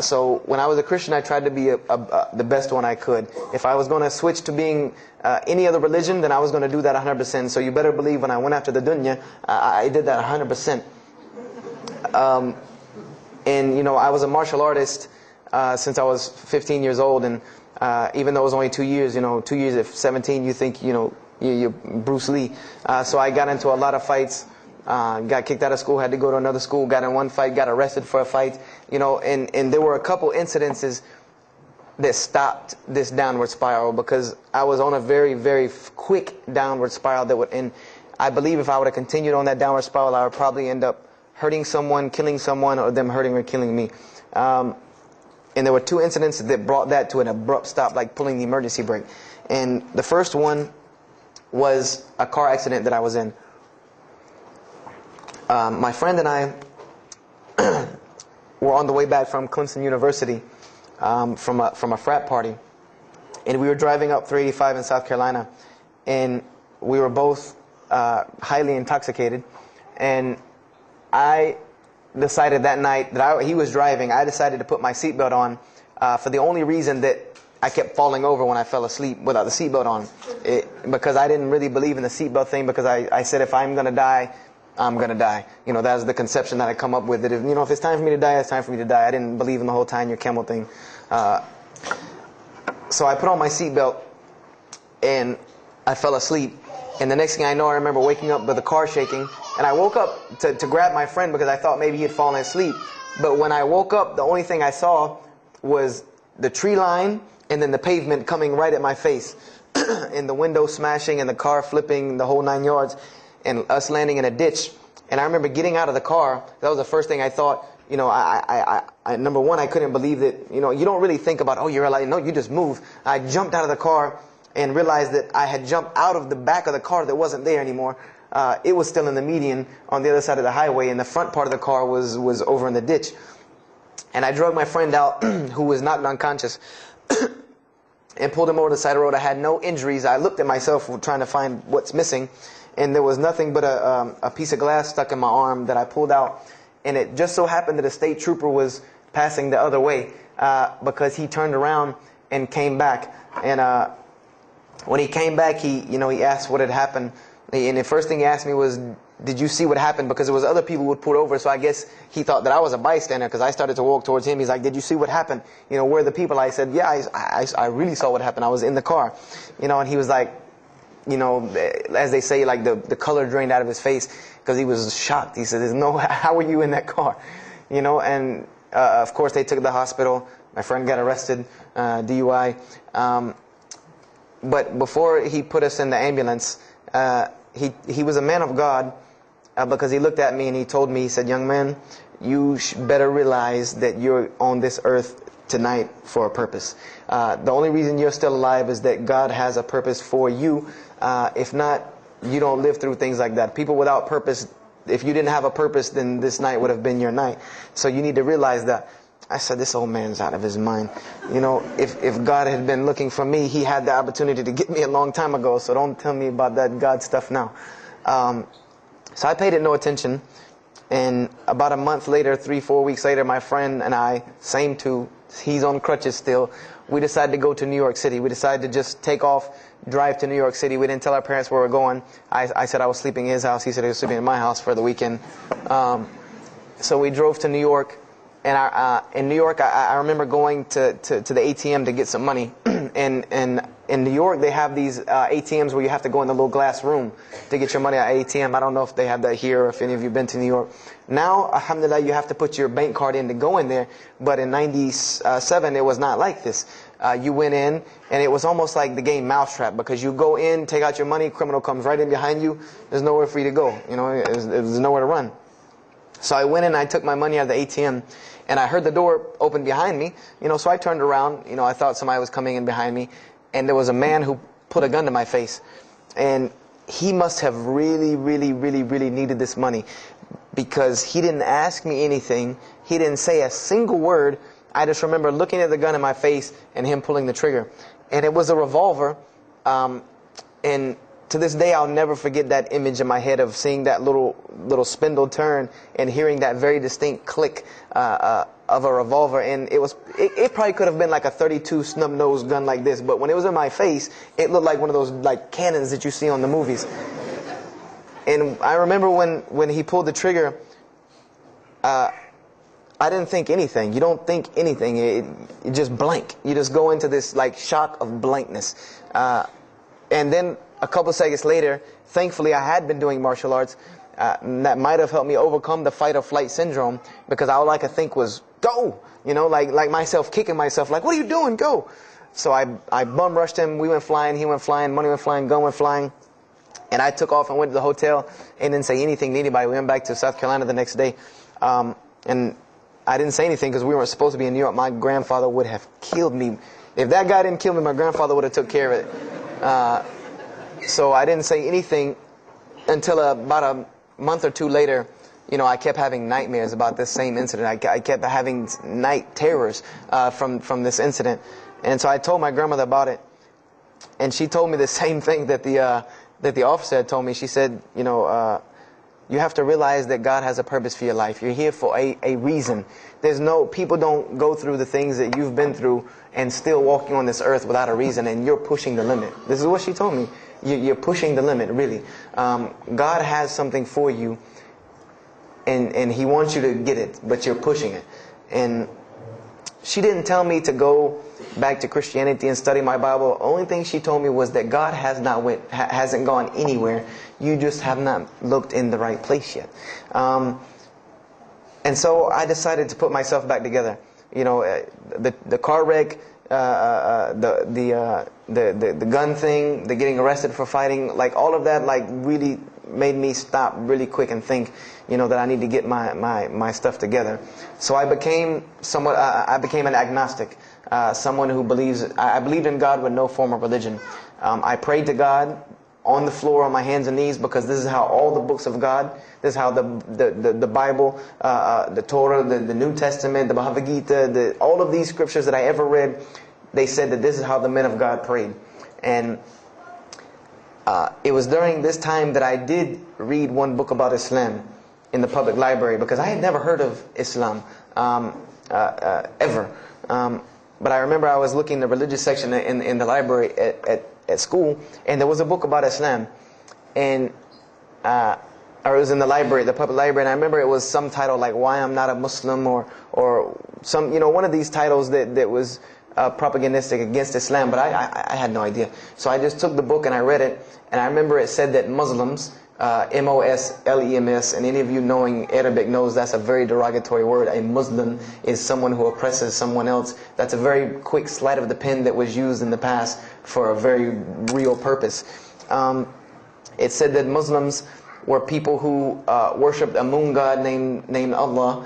So when I was a Christian, I tried to be the best one I could. If I was going to switch to being any other religion, then I was going to do that 100%. So you better believe when I went after the dunya, I did that 100%. And I was a martial artist since I was 15 years old. And even though it was only 2 years, 2 years at 17, you think, you're Bruce Lee. So I got into a lot of fights. Got kicked out of school, had to go to another school, got in one fight, got arrested for a fight, and there were a couple incidences that stopped this downward spiral, because I was on a very, very quick downward spiral and I believe if I would have continued on that downward spiral, I would probably end up hurting someone, killing someone, or them hurting or killing me. And there were two incidents that brought that to an abrupt stop, like pulling the emergency brake. And the first one was a car accident that I was in. My friend and I were on the way back from Clemson University from a frat party, and we were driving up 385 in South Carolina, and we were both highly intoxicated. And I decided that night that he was driving, I decided to put my seatbelt on for the only reason that I kept falling over when I fell asleep without the seatbelt on, because I didn't really believe in the seatbelt thing, because I said if I'm going to die, I'm going to die. That was the conception that I come up with, that if it's time for me to die, it's time for me to die. I didn't believe in the whole tie your camel thing. So I put on my seatbelt, and I fell asleep. And the next thing I know, I remember waking up with the car shaking. And I woke up to grab my friend, because I thought maybe he had fallen asleep. But when I woke up, the only thing I saw was the tree line and then the pavement coming right at my face. And the window smashing and the car flipping, the whole 9 yards. And us landing in a ditch. And I remember getting out of the car. That was the first thing I thought. you know, number one, I couldn't believe that, you know, you don't really think about, oh, you're alive. No, you just move. I jumped out of the car and realized that I had jumped out of the back of the car that wasn't there anymore. It was still in the median on the other side of the highway, and the front part of the car was over in the ditch. And I drug my friend out, who was knocked unconscious, and pulled him over to the side of the road. I had no injuries. I looked at myself trying to find what's missing, and there was nothing but a piece of glass stuck in my arm that I pulled out. And it just so happened that a state trooper was passing the other way, because he turned around and came back. And when he came back, he asked what had happened. And the first thing he asked me was, did you see what happened? Because there was other people who would pull over, so I guess he thought that I was a bystander, because I started to walk towards him. He's like, did you see what happened? You know, where are the people? I said, yeah, I really saw what happened. I was in the car. You know, and he was like, you know, as they say, like the color drained out of his face, because he was shocked. He said, how were you in that car? You know, and of course they took it to the hospital. My friend got arrested, DUI. But before he put us in the ambulance, he was a man of God, because he looked at me and he told me, he said, young man, you better realize that you're on this earth tonight for a purpose. The only reason you're still alive is that God has a purpose for you. If not, you don't live through things like that. People without purpose, if you didn't have a purpose, then this night would have been your night. So you need to realize that. I said, this old man's out of his mind. You know, if God had been looking for me, he had the opportunity to get me a long time ago. So don't tell me about that God stuff now. So I paid it no attention. And about a month later, 3-4 weeks later, my friend and I, same two, he's on crutches still, we decided to go to New York City. We decided to just take off, drive to New York City. We didn't tell our parents where we were going. I said I was sleeping in his house. He said he was sleeping in my house for the weekend. So we drove to New York. And in New York, I remember going to the ATM to get some money. And in New York, they have these ATMs where you have to go in the little glass room to get your money at ATM. I don't know if they have that here or if any of you have been to New York. Now, alhamdulillah, you have to put your bank card in to go in there. But in 97, it was not like this. You went in, and it was almost like the game Mousetrap, because you go in, take out your money, criminal comes right in behind you. There's nowhere for you to go. You know, there's nowhere to run. So I went in, I took my money out of the ATM, and I heard the door open behind me. You know, so I turned around. You know, I thought somebody was coming in behind me, and there was a man who put a gun to my face. And he must have really, really, really, really needed this money, because he didn't ask me anything. He didn't say a single word. I just remember looking at the gun in my face and him pulling the trigger. And it was a revolver. And to this day, I'll never forget that image in my head of seeing that little spindle turn and hearing that very distinct click of a revolver. And it probably could have been like a 32 snub-nosed gun like this, but when it was in my face, it looked like one of those like cannons that you see on the movies. And I remember when he pulled the trigger, I didn't think anything. You don't think anything. It just blank. You just go into this like shock of blankness. And then a couple seconds later, thankfully I had been doing martial arts. That might have helped me overcome the fight or flight syndrome, because all I could think was, go! You know, like myself kicking myself, like, what are you doing? Go! So I bum rushed him. We went flying. He went flying. Money went flying. Gun went flying. And I took off and went to the hotel and didn't say anything to anybody. We went back to South Carolina the next day. And I didn't say anything because we weren't supposed to be in New York. My grandfather would have killed me. If that guy didn't kill me, my grandfather would have took care of it. So I didn't say anything until about a month or two later. You know, I kept having nightmares about this same incident. I kept having night terrors from this incident. And so I told my grandmother about it. And she told me the same thing that the officer had told me. She said, you know, you have to realize that God has a purpose for your life. You're here for a reason. People don't go through the things that you've been through and still walking on this earth without a reason, and you're pushing the limit. This is what she told me. You're pushing the limit, really. God has something for you, and He wants you to get it, but you're pushing it. And she didn't tell me to go back to Christianity and study my Bible. The only thing she told me was that God hasn't gone anywhere. You just have not looked in the right place yet. And so I decided to put myself back together. You know, the car wreck, the gun thing, the getting arrested for fighting, like all of that, like really made me stop really quick and think, that I need to get my stuff together. So I became an agnostic, someone who I believed in God with no form of religion. I prayed to God on the floor on my hands and knees, because this is how all the books of God, this is how the Bible, the Torah, the New Testament, the Bhagavad Gita, all of these scriptures that I ever read, they said that this is how the men of God prayed. And it was during this time that I did read one book about Islam in the public library, because I had never heard of Islam ever. But I remember I was looking in the religious section in the library at school, and there was a book about Islam, and or it was in the library, the public library, and I remember it was some title like "Why I'm Not a Muslim," or some, one of these titles that was propagandistic against Islam, but I had no idea. So I just took the book and I read it, and I remember it said that Muslims, Moslems, and any of you knowing Arabic knows that's a very derogatory word. A Muslim is someone who oppresses someone else. That's a very quick sleight of the pen that was used in the past for a very real purpose. It said that Muslims were people who worshipped a moon god named Allah,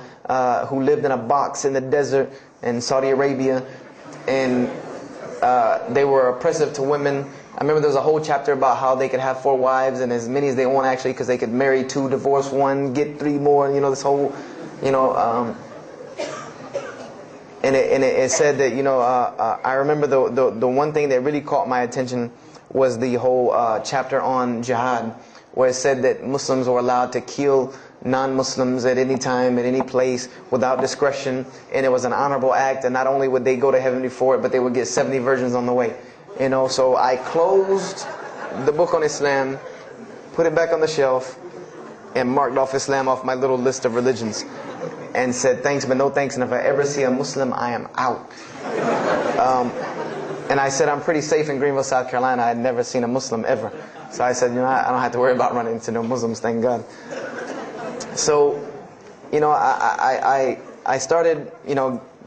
who lived in a box in the desert in Saudi Arabia, and they were oppressive to women. I remember there was a whole chapter about how they could have 4 wives and as many as they want, actually, because they could marry 2, divorce 1, get 3 more. This whole, and it said that I remember the one thing that really caught my attention was the whole chapter on jihad, where it said that Muslims were allowed to kill non-Muslims at any time, at any place, without discretion, and it was an honorable act, and not only would they go to heaven before it, but they would get 70 virgins on the way. So I closed the book on Islam, put it back on the shelf, and marked off Islam off my little list of religions, and said thanks but no thanks, and if I ever see a Muslim, I am out. And I said I'm pretty safe in Greenville, South Carolina. I had never seen a Muslim ever. So I said, I don't have to worry about running into no Muslims, thank God. So, I started,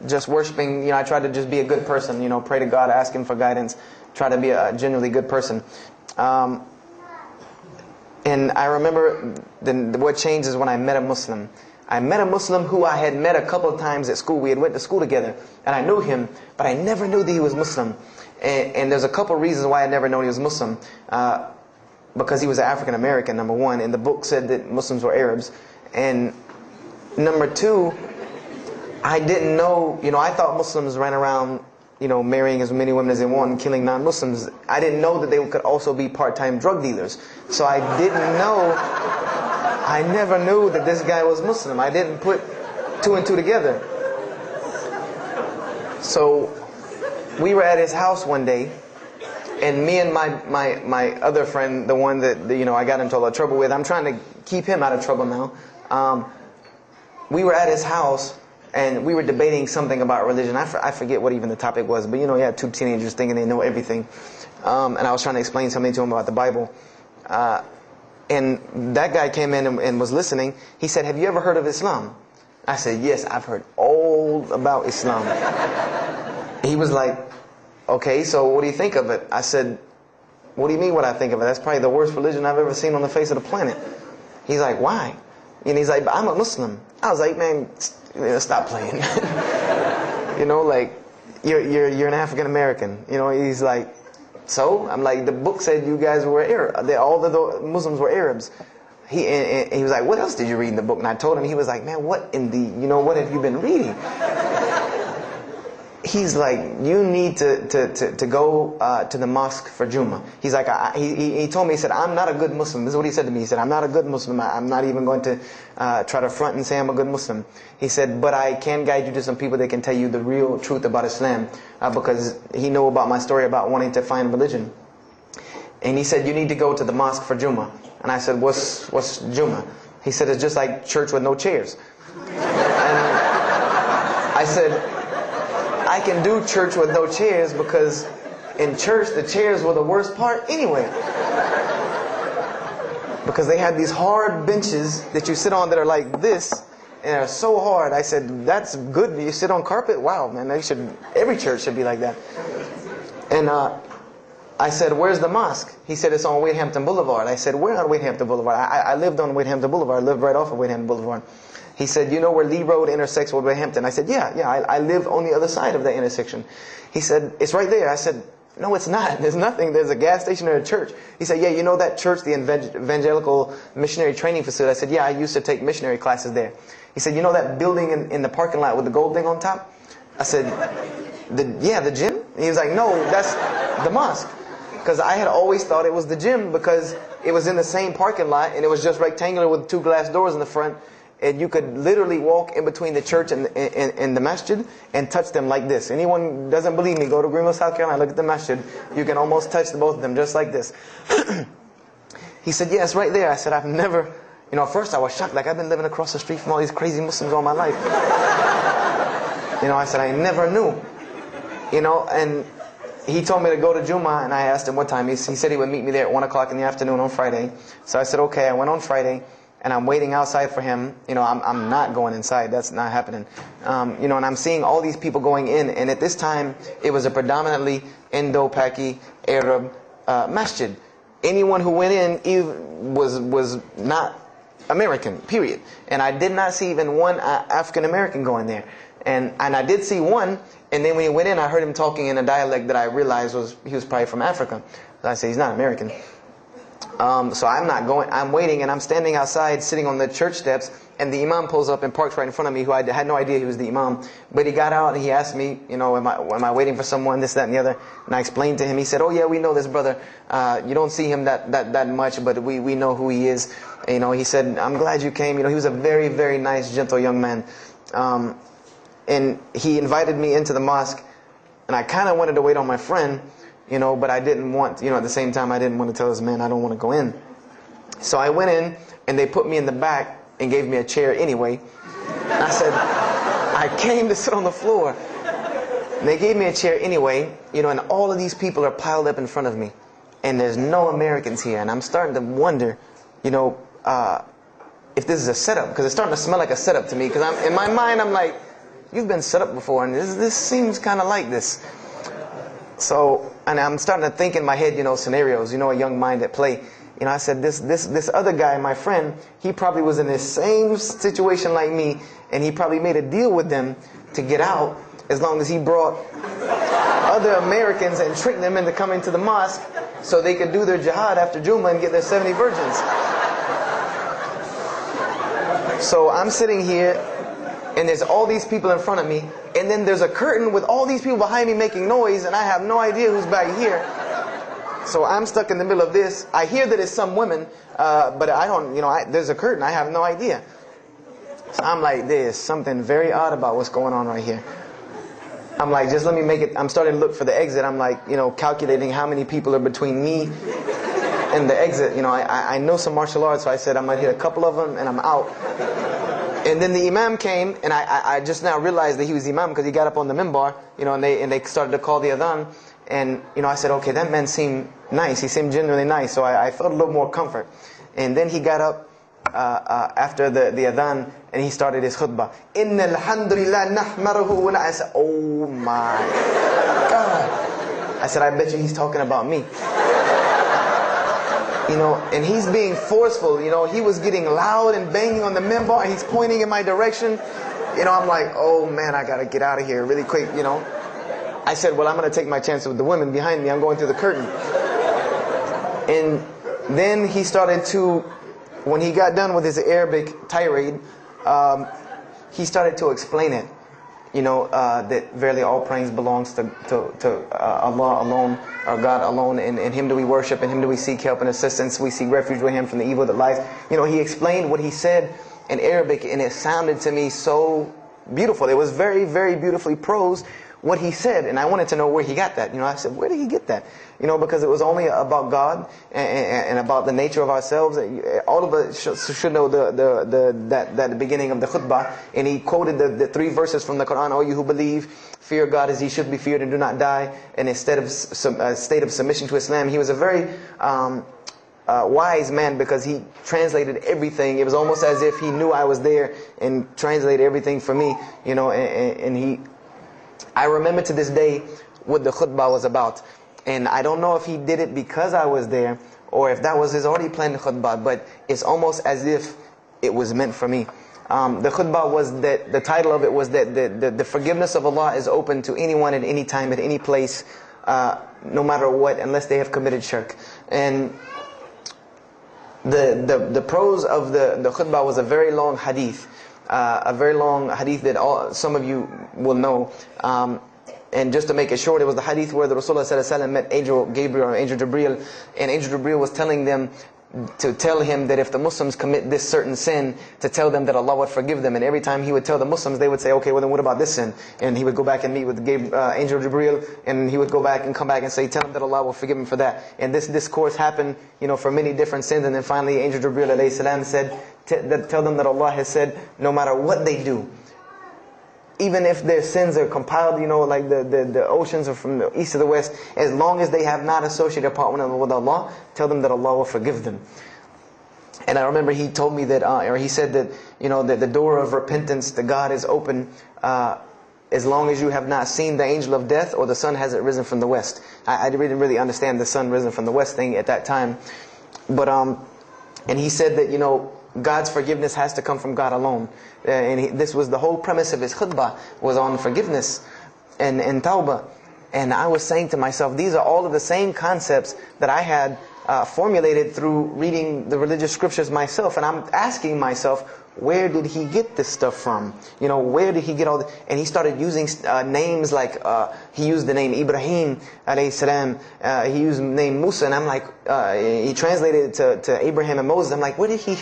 just worshiping. I tried to just be a good person, pray to God, ask Him for guidance, try to be a genuinely good person. And I remember what changed is when I met a Muslim. I met a Muslim who I had met a couple of times at school. We had went to school together, and I knew him, but I never knew that he was Muslim. And there's a couple of reasons why I never known he was Muslim. Because he was African American, number one, and the book said that Muslims were Arabs. And number two, I didn't know, I thought Muslims ran around, marrying as many women as they want and killing non-Muslims. I didn't know that they could also be part-time drug dealers. So I never knew that this guy was Muslim. I didn't put 2 and 2 together. So we were at his house one day, and me and my other friend, the one that I got into a lot of trouble with, I'm trying to keep him out of trouble now. We were at his house, and we were debating something about religion. I forget what even the topic was, but you had 2 teenagers thinking they know everything. And I was trying to explain something to him about the Bible. And that guy came in and was listening. He said, "Have you ever heard of Islam?" I said, "Yes, I've heard all about Islam." He was like, "Okay, so what do you think of it?" I said, "What do you mean what I think of it? That's probably the worst religion I've ever seen on the face of the planet." He's like, "Why?" And he's like, "I'm a Muslim." I was like, "Man, stop playing." You're an African American. He's like, "So?" I'm like, "The book said you guys were Arab. All the Muslims were Arabs." He was like, "What else did you read in the book?" And I told him. He was like, "Man, what in the, what have you been reading?" He's like, "You need to go to the mosque for Jummah." He's like, he told me, he said, "I'm not a good Muslim." This is what he said to me. He said, "I'm not a good Muslim. I'm not even going to try to front and say I'm a good Muslim." He said, "But I can guide you to some people that can tell you the real truth about Islam," because he knew about my story about wanting to find religion. And he said, "You need to go to the mosque for Jummah." And I said, What's Jummah?" He said, "It's just like church with no chairs." And I said, "I can do church with no chairs because in church the chairs were the worst part anyway." Because they had these hard benches that you sit on that are like this, and they're so hard. I said, "That's good. You sit on carpet? Wow, man, every church should be like that." And I said, where's the mosque? He said, it's on Wadehampton Boulevard. I said, where on Wadehampton Boulevard? I lived on Wadehampton Boulevard. I lived right off of Wadehampton Boulevard. He said, you know where Lee Road intersects with Wadehampton? I said, yeah, I live on the other side of that intersection. He said, it's right there. I said, no, it's not. There's nothing. There's a gas station or a church. He said, yeah, you know that church, the Evangelical Missionary Training Facility? I said, yeah, I used to take missionary classes there. He said, you know that building in the parking lot with the gold thing on top? I said, yeah, the gym? And he was like, no, that's the mosque. Because I had always thought it was the gym because it was in the same parking lot and it was just rectangular with 2 glass doors in the front. And you could literally walk in between the church and the masjid and touch them like this. Anyone doesn't believe me, go to Greenville, South Carolina, look at the masjid. You can almost touch both of them just like this. He said, yeah, it's right there. I said, I've never, at first I was shocked. Like, I've been living across the street from all these crazy Muslims all my life. I said, I never knew. And he told me to go to Jummah, and I asked him what time. He said he would meet me there at 1 o'clock in the afternoon on Friday. So I said, okay. I went on Friday. And I'm waiting outside for him. I'm not going inside. That's not happening. And I'm seeing all these people going in. And at this time, it was a predominantly Indo-Paki Arab masjid. Anyone who went in was not American, period. And I did not see even one African American going there. And I did see one. And then when he went in, I heard him talking in a dialect that I realized he was probably from Africa. So I said, he's not American. So I'm not going, I'm waiting, and I'm standing outside sitting on the church steps, and the imam pulls up and parks right in front of me, who I had no idea he was the imam. But he got out and he asked me, am I waiting for someone, this, that, and the other? And I explained to him. He said, oh yeah, we know this brother. You don't see him that much, but we know who he is. He said, I'm glad you came. He was a very, very nice, gentle young man. And he invited me into the mosque, and I kind of wanted to wait on my friend, but I didn't want, at the same time, I didn't want to tell this man I don't want to go in. So I went in, and they put me in the back and gave me a chair anyway. And I said, I came to sit on the floor. And they gave me a chair anyway, and all of these people are piled up in front of me. And there's no Americans here. And I'm starting to wonder, if this is a setup, because it's starting to smell like a setup to me. Because in my mind, I'm like, you've been set up before, and this seems kind of like this. So, and I'm starting to think in my head, scenarios, a young mind at play. I said, this other guy, my friend, he probably was in the same situation like me, and he probably made a deal with them to get out as long as he brought other Americans and tricked them into coming to the mosque so they could do their jihad after Jummah and get their 70 virgins. So I'm sitting here, and there's all these people in front of me, and then there's a curtain with all these people behind me making noise, and I have no idea who's back here. So I'm stuck in the middle of this. I hear that it's some women, but I don't, there's a curtain. I have no idea. So I'm like, there's something very odd about what's going on right here. I'm like, just let me make it. I'm starting to look for the exit. I'm like, calculating how many people are between me and the exit. I know some martial arts, so I said I'm going to hit a couple of them, and I'm out. And then the imam came, and I just now realized that he was the imam because he got up on the minbar, and they started to call the adhan. And, I said, okay, that man seemed nice. He seemed genuinely nice. So I felt a little more comfort. And then he got up after the adhan, and he started his khutbah. Inna alhamdulillah nahmaruhu wa I said, oh my God. I said, I bet you he's talking about me. And he's being forceful. He was getting loud and banging on the minbar, and he's pointing in my direction. I'm like, oh man, I got to get out of here really quick, I said, well, I'm going to take my chances with the women behind me. I'm going through the curtain. And then he started to, when he got done with his Arabic tirade, he started to explain it. That verily all praise belongs to Allah alone, or God alone. In Him do we worship, in Him do we seek help and assistance. We seek refuge with Him from the evil that lies. He explained what he said in Arabic, and it sounded to me so beautiful. It was very, very beautifully prosed, what he said, and I wanted to know where he got that. I said, where did he get that? Because it was only about God and about the nature of ourselves. All of us should know that the beginning of the khutbah, and he quoted the 3 verses from the Quran. O you who believe, fear God as He should be feared and do not die. And instead of a state of submission to Islam, he was a very wise man because he translated everything. It was almost as if he knew I was there and translated everything for me. I remember to this day what the khutbah was about. And I don't know if he did it because I was there, or if that was his already planned khutbah, but it's almost as if it was meant for me. The khutbah was that, the title of it was that the forgiveness of Allah is open to anyone at any time, at any place, no matter what, unless they have committed shirk. And the prose of the khutbah was a very long hadith. A very long hadith that some of you will know. And just to make it short, it was the hadith where the Rasulullah ﷺ met Angel Gabriel, or Angel Jibreel, and Angel Jibreel was telling them to tell him that if the Muslims commit this certain sin, to tell them that Allah would forgive them. And every time he would tell the Muslims, they would say, okay, well then what about this sin? And he would go back and meet with Angel Jibreel, and he would go back and come back and say, tell them that Allah will forgive him for that. And this discourse happened, for many different sins. And then finally Angel Jibreel alayhi salam said, tell them that Allah has said, no matter what they do, even if their sins are compiled, like the oceans are from the east to the west, as long as they have not associated a partner with Allah, tell them that Allah will forgive them. And I remember he told me that, or he said that, that the door of repentance to God is open as long as you have not seen the angel of death or the sun hasn't risen from the west. I didn't really understand the sun risen from the west thing at that time. But, and he said that, God's forgiveness has to come from God alone. And this was the whole premise of his khutbah, was on forgiveness and tawbah. And I was saying to myself, these are all of the same concepts that I had formulated through reading the religious scriptures myself. And I'm asking myself, where did he get this stuff from? Where did he get all this? And he started using names like, he used the name Ibrahim alayhi salam, he used the name Musa, and I'm like, he translated it to Abraham and Moses. I'm like, where did he,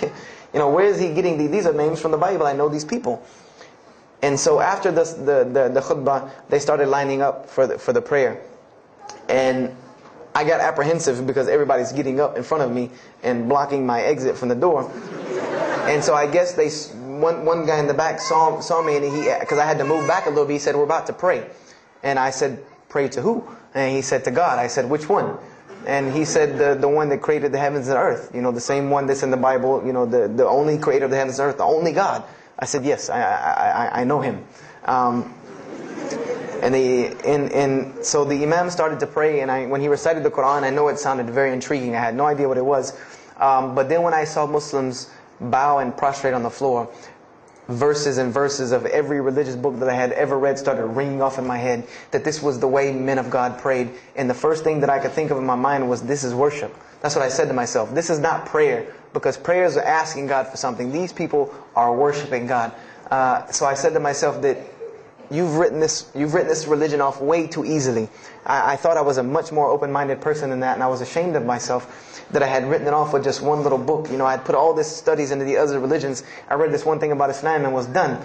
where is he getting these? These are names from the Bible, I know these people. And so after the khutbah, they started lining up for the prayer. And I got apprehensive because everybody's getting up in front of me and blocking my exit from the door. And so I guess one guy in the back saw me, and because I had to move back a little bit, he said, we're about to pray. And I said, pray to who? And he said, to God. I said, which one? And he said, the one that created the heavens and earth. The same one that's in the Bible, the only creator of the heavens and earth, the only God. I said, yes, I know him. And so the Imam started to pray, and when he recited the Quran, I know it sounded very intriguing. I had no idea what it was. But then when I saw Muslims bow and prostrate on the floor, verses and verses of every religious book that I had ever read started ringing off in my head, that this was the way men of God prayed. And the first thing that I could think of in my mind was, this is worship. That's what I said to myself. This is not prayer, because prayers are asking God for something. These people are worshiping God. So I said to myself that you've written this religion off way too easily. I thought I was a much more open-minded person than that, and I was ashamed of myself that I had written it off with just one little book. I had put all this studies into the other religions. I read this one thing about Islam and was done.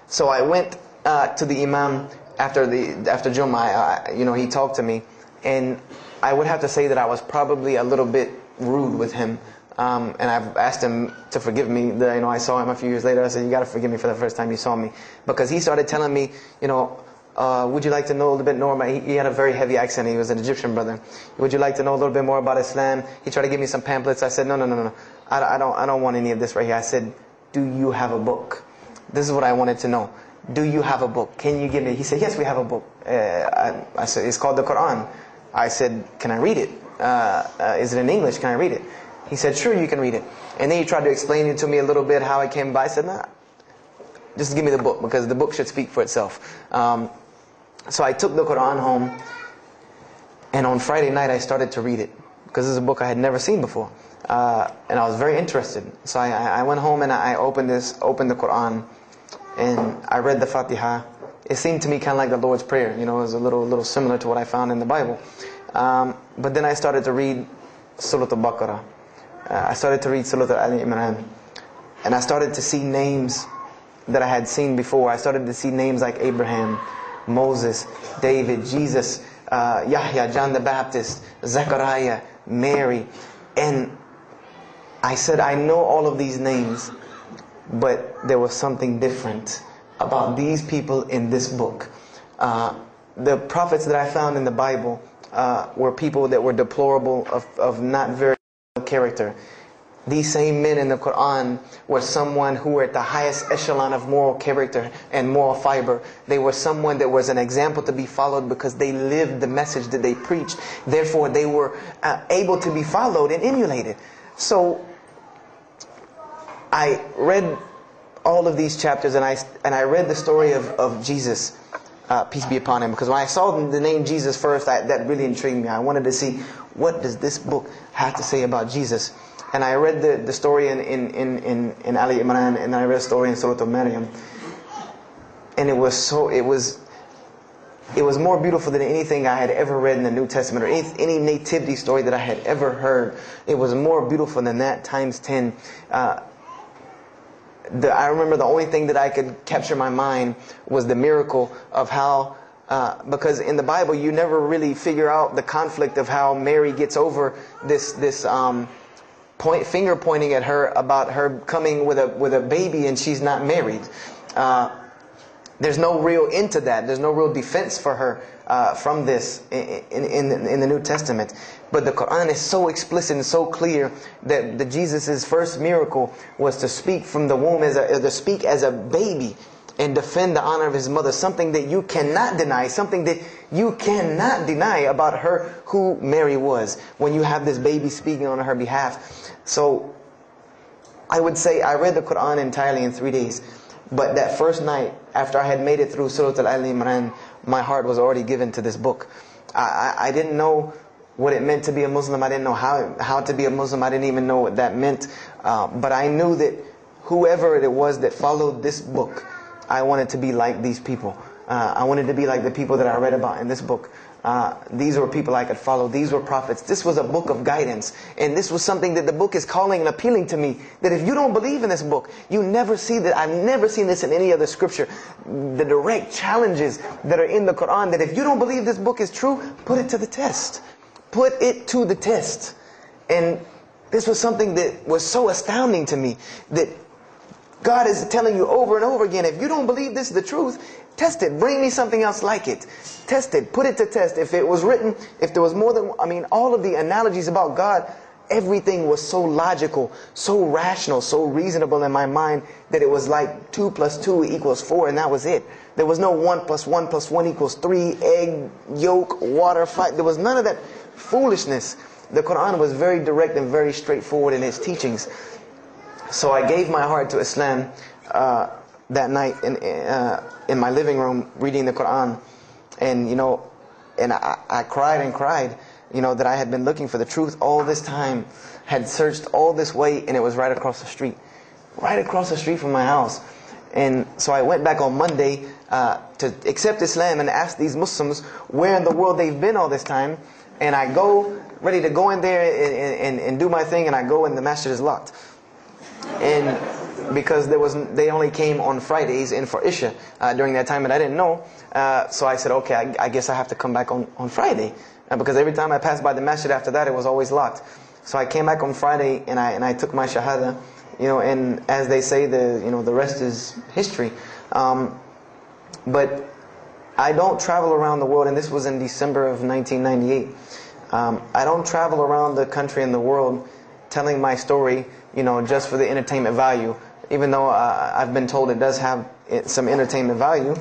So I went to the Imam after Jummah. He talked to me, and I would have to say that I was probably a little bit rude with him. And I've asked him to forgive me. I saw him a few years later. I said, you got to forgive me for the first time you saw me. Because he started telling me, would you like to know a little bit more about, he had a very heavy accent. He was an Egyptian brother. Would you like to know a little bit more about Islam? He tried to give me some pamphlets. I said, no. I don't want any of this right here. I said, do you have a book? This is what I wanted to know. Do you have a book? Can you give me? He said, yes, we have a book. I said, it's called the Quran. I said, can I read it? Is it in English? Can I read it? He said, sure, you can read it. And then he tried to explain it to me a little bit, how it came by. I said, nah, just give me the book, because the book should speak for itself. So I took the Quran home, and on Friday night I started to read it, because this is a book I had never seen before. And I was very interested. So I went home and I opened the Quran, and I read the Fatiha. It seemed to me kind of like the Lord's Prayer. It was a little similar to what I found in the Bible. But then I started to read Surah Al-Baqarah. I started to read Surah Al-Imran. And I started to see names that I had seen before. I started to see names like Abraham, Moses, David, Jesus, Yahya, John the Baptist, Zechariah, Mary. And I said, I know all of these names, but there was something different about these people in this book. The prophets that I found in the Bible were people that were deplorable, of not very good character. These same men in the Quran were someone who were at the highest echelon of moral character and moral fiber. They were someone that was an example to be followed because they lived the message that they preached. Therefore, they were able to be followed and emulated. So, I read all of these chapters and I read the story of Jesus, peace be upon him. Because when I saw the name Jesus first, that really intrigued me. I wanted to see, what does this book have to say about Jesus? And I read the story in Ali Imran, and I read a story in Surah Al-Maryam. And it was more beautiful than anything I had ever read in the New Testament, or any nativity story that I had ever heard. It was more beautiful than that, times 10. I remember the only thing that I could capture in my mind was the miracle of how, because in the Bible you never really figure out the conflict of how Mary gets over this finger pointing at her about her coming with a baby and she's not married. There's no real end to that. There's no real defense for her from this in the New Testament. But the Quran is so explicit and so clear that Jesus' first miracle was to speak from the womb, to speak as a baby and defend the honor of his mother. Something that you cannot deny. Something that you cannot deny about her, who Mary was, when you have this baby speaking on her behalf. So I would say I read the Quran entirely in 3 days. But that first night, after I had made it through Surah Al-Imran, my heart was already given to this book. I didn't know what it meant to be a Muslim. I didn't know how to be a Muslim. I didn't even know what that meant. But I knew that whoever it was that followed this book, I wanted to be like these people. I wanted to be like the people that I read about in this book. These were people I could follow. These were prophets. This was a book of guidance. And this was something that the book is calling and appealing to me. That if you don't believe in this book, you never see that. I've never seen this in any other scripture. The direct challenges that are in the Quran, that if you don't believe this book is true, put it to the test. Put it to the test. And this was something that was so astounding to me, that God is telling you over and over again, if you don't believe this is the truth, test it. Bring me something else like it. Test it. Put it to test. If it was written, if there was more than, all of the analogies about God, everything was so logical, so rational, so reasonable in my mind that it was like 2 + 2 = 4, and that was it. There was no 1 + 1 + 1 = 3, egg, yolk, water, fight. There was none of that foolishness. The Quran was very direct and very straightforward in its teachings. So I gave my heart to Islam that night in my living room, reading the Quran, and I cried and cried, that I had been looking for the truth all this time, had searched all this way, and it was right across the street from my house. And so I went back on Monday to accept Islam and ask these Muslims where in the world they've been all this time. And I go ready to go in there and do my thing, and I go and the masjid is locked. And because they only came on Fridays and for Isha during that time, and I didn't know. So I said, okay, I guess I have to come back on Friday, because every time I passed by the masjid after that, it was always locked. So I came back on Friday and I took my shahada, and as they say, the rest is history. But I don't travel around the world, and this was in December of 1998. I don't travel around the country and the world telling my story, just for the entertainment value. Even though I've been told it does have some entertainment value,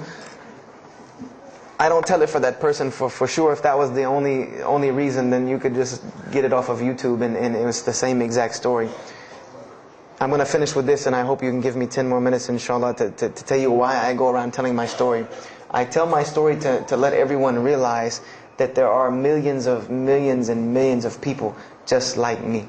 I don't tell it for that person for sure. If that was the only reason, then you could just get it off of YouTube and it was the same exact story. I'm going to finish with this, and I hope you can give me 10 more minutes, inshallah, to tell you why I go around telling my story. I tell my story to let everyone realize that there are millions and millions of people just like me.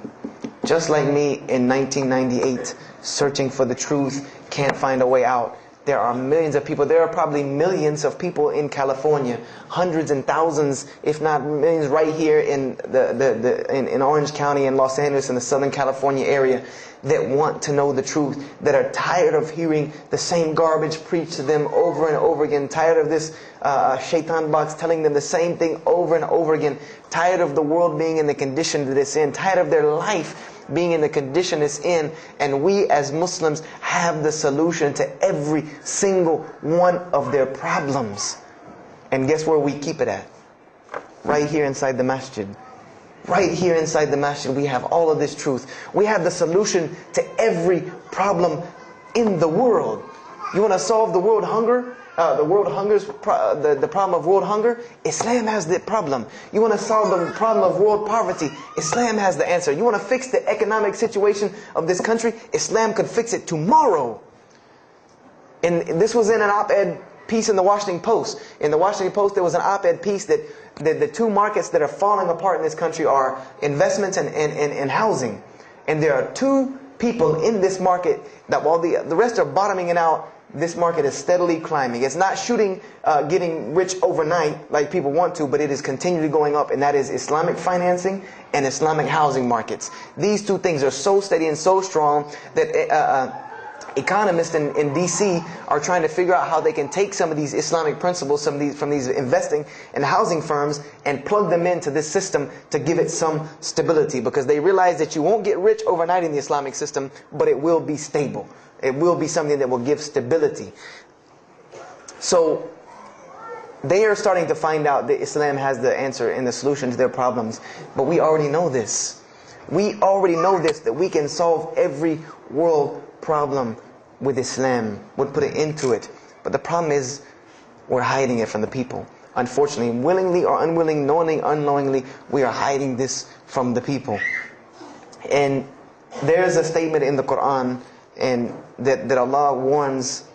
Just like me in 1998, searching for the truth, can't find a way out. There are millions of people. There are probably millions of people in California, hundreds and thousands, if not millions, right here in in Orange County and Los Angeles in the Southern California area, that want to know the truth, that are tired of hearing the same garbage preached to them over and over again, tired of this shaitan box telling them the same thing over and over again, tired of the world being in the condition that it's in, tired of their life being in the condition it's in. And we as Muslims have the solution to every single one of their problems. And guess where we keep it at? Right here inside the masjid. Right here inside the masjid, we have all of this truth. We have the solution to every problem in the world. You want to solve the world hunger? The problem of world hunger? Islam has the problem. You want to solve the problem of world poverty? Islam has the answer. You want to fix the economic situation of this country? Islam could fix it tomorrow. And this was in an op-ed piece in the Washington Post. In the Washington Post, there was an op-ed piece that the two markets that are falling apart in this country are investments and housing. And there are two people in this market that while the rest are bottoming it out, this market is steadily climbing. It's not getting rich overnight like people want to, but it is continually going up, and that is Islamic financing and Islamic housing markets. These two things are so steady and so strong that economists in DC are trying to figure out how they can take some of these Islamic principles, from these investing and housing firms, and plug them into this system to give it some stability, because they realize that you won't get rich overnight in the Islamic system, but it will be stable. It will be something that will give stability. So they are starting to find out that Islam has the answer and the solution to their problems. But we already know this. We already know this, that we can solve every world problem with Islam. We'll put it into it. But the problem is, we're hiding it from the people. Unfortunately, willingly or unwilling, knowingly, unknowingly, we are hiding this from the people. And there's a statement in the Quran and that Allah warns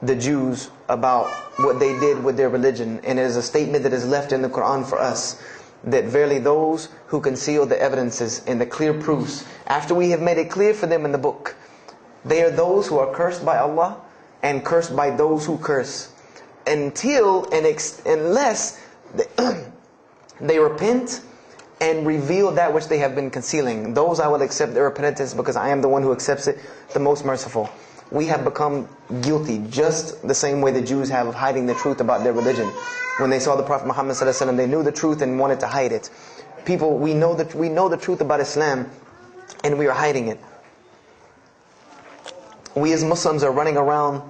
the Jews about what they did with their religion. And it is a statement that is left in the Quran for us, that verily those who conceal the evidences and the clear proofs, after we have made it clear for them in the book, they are those who are cursed by Allah and cursed by those who curse, unless they repent and reveal that which they have been concealing. Those I will accept their repentance, because I am the one who accepts it, the most merciful. We have become guilty just the same way the Jews have of hiding the truth about their religion. When they saw the Prophet Muhammad ﷺ, they knew the truth and wanted to hide it. People, we know the truth about Islam, and we are hiding it. We as Muslims are running around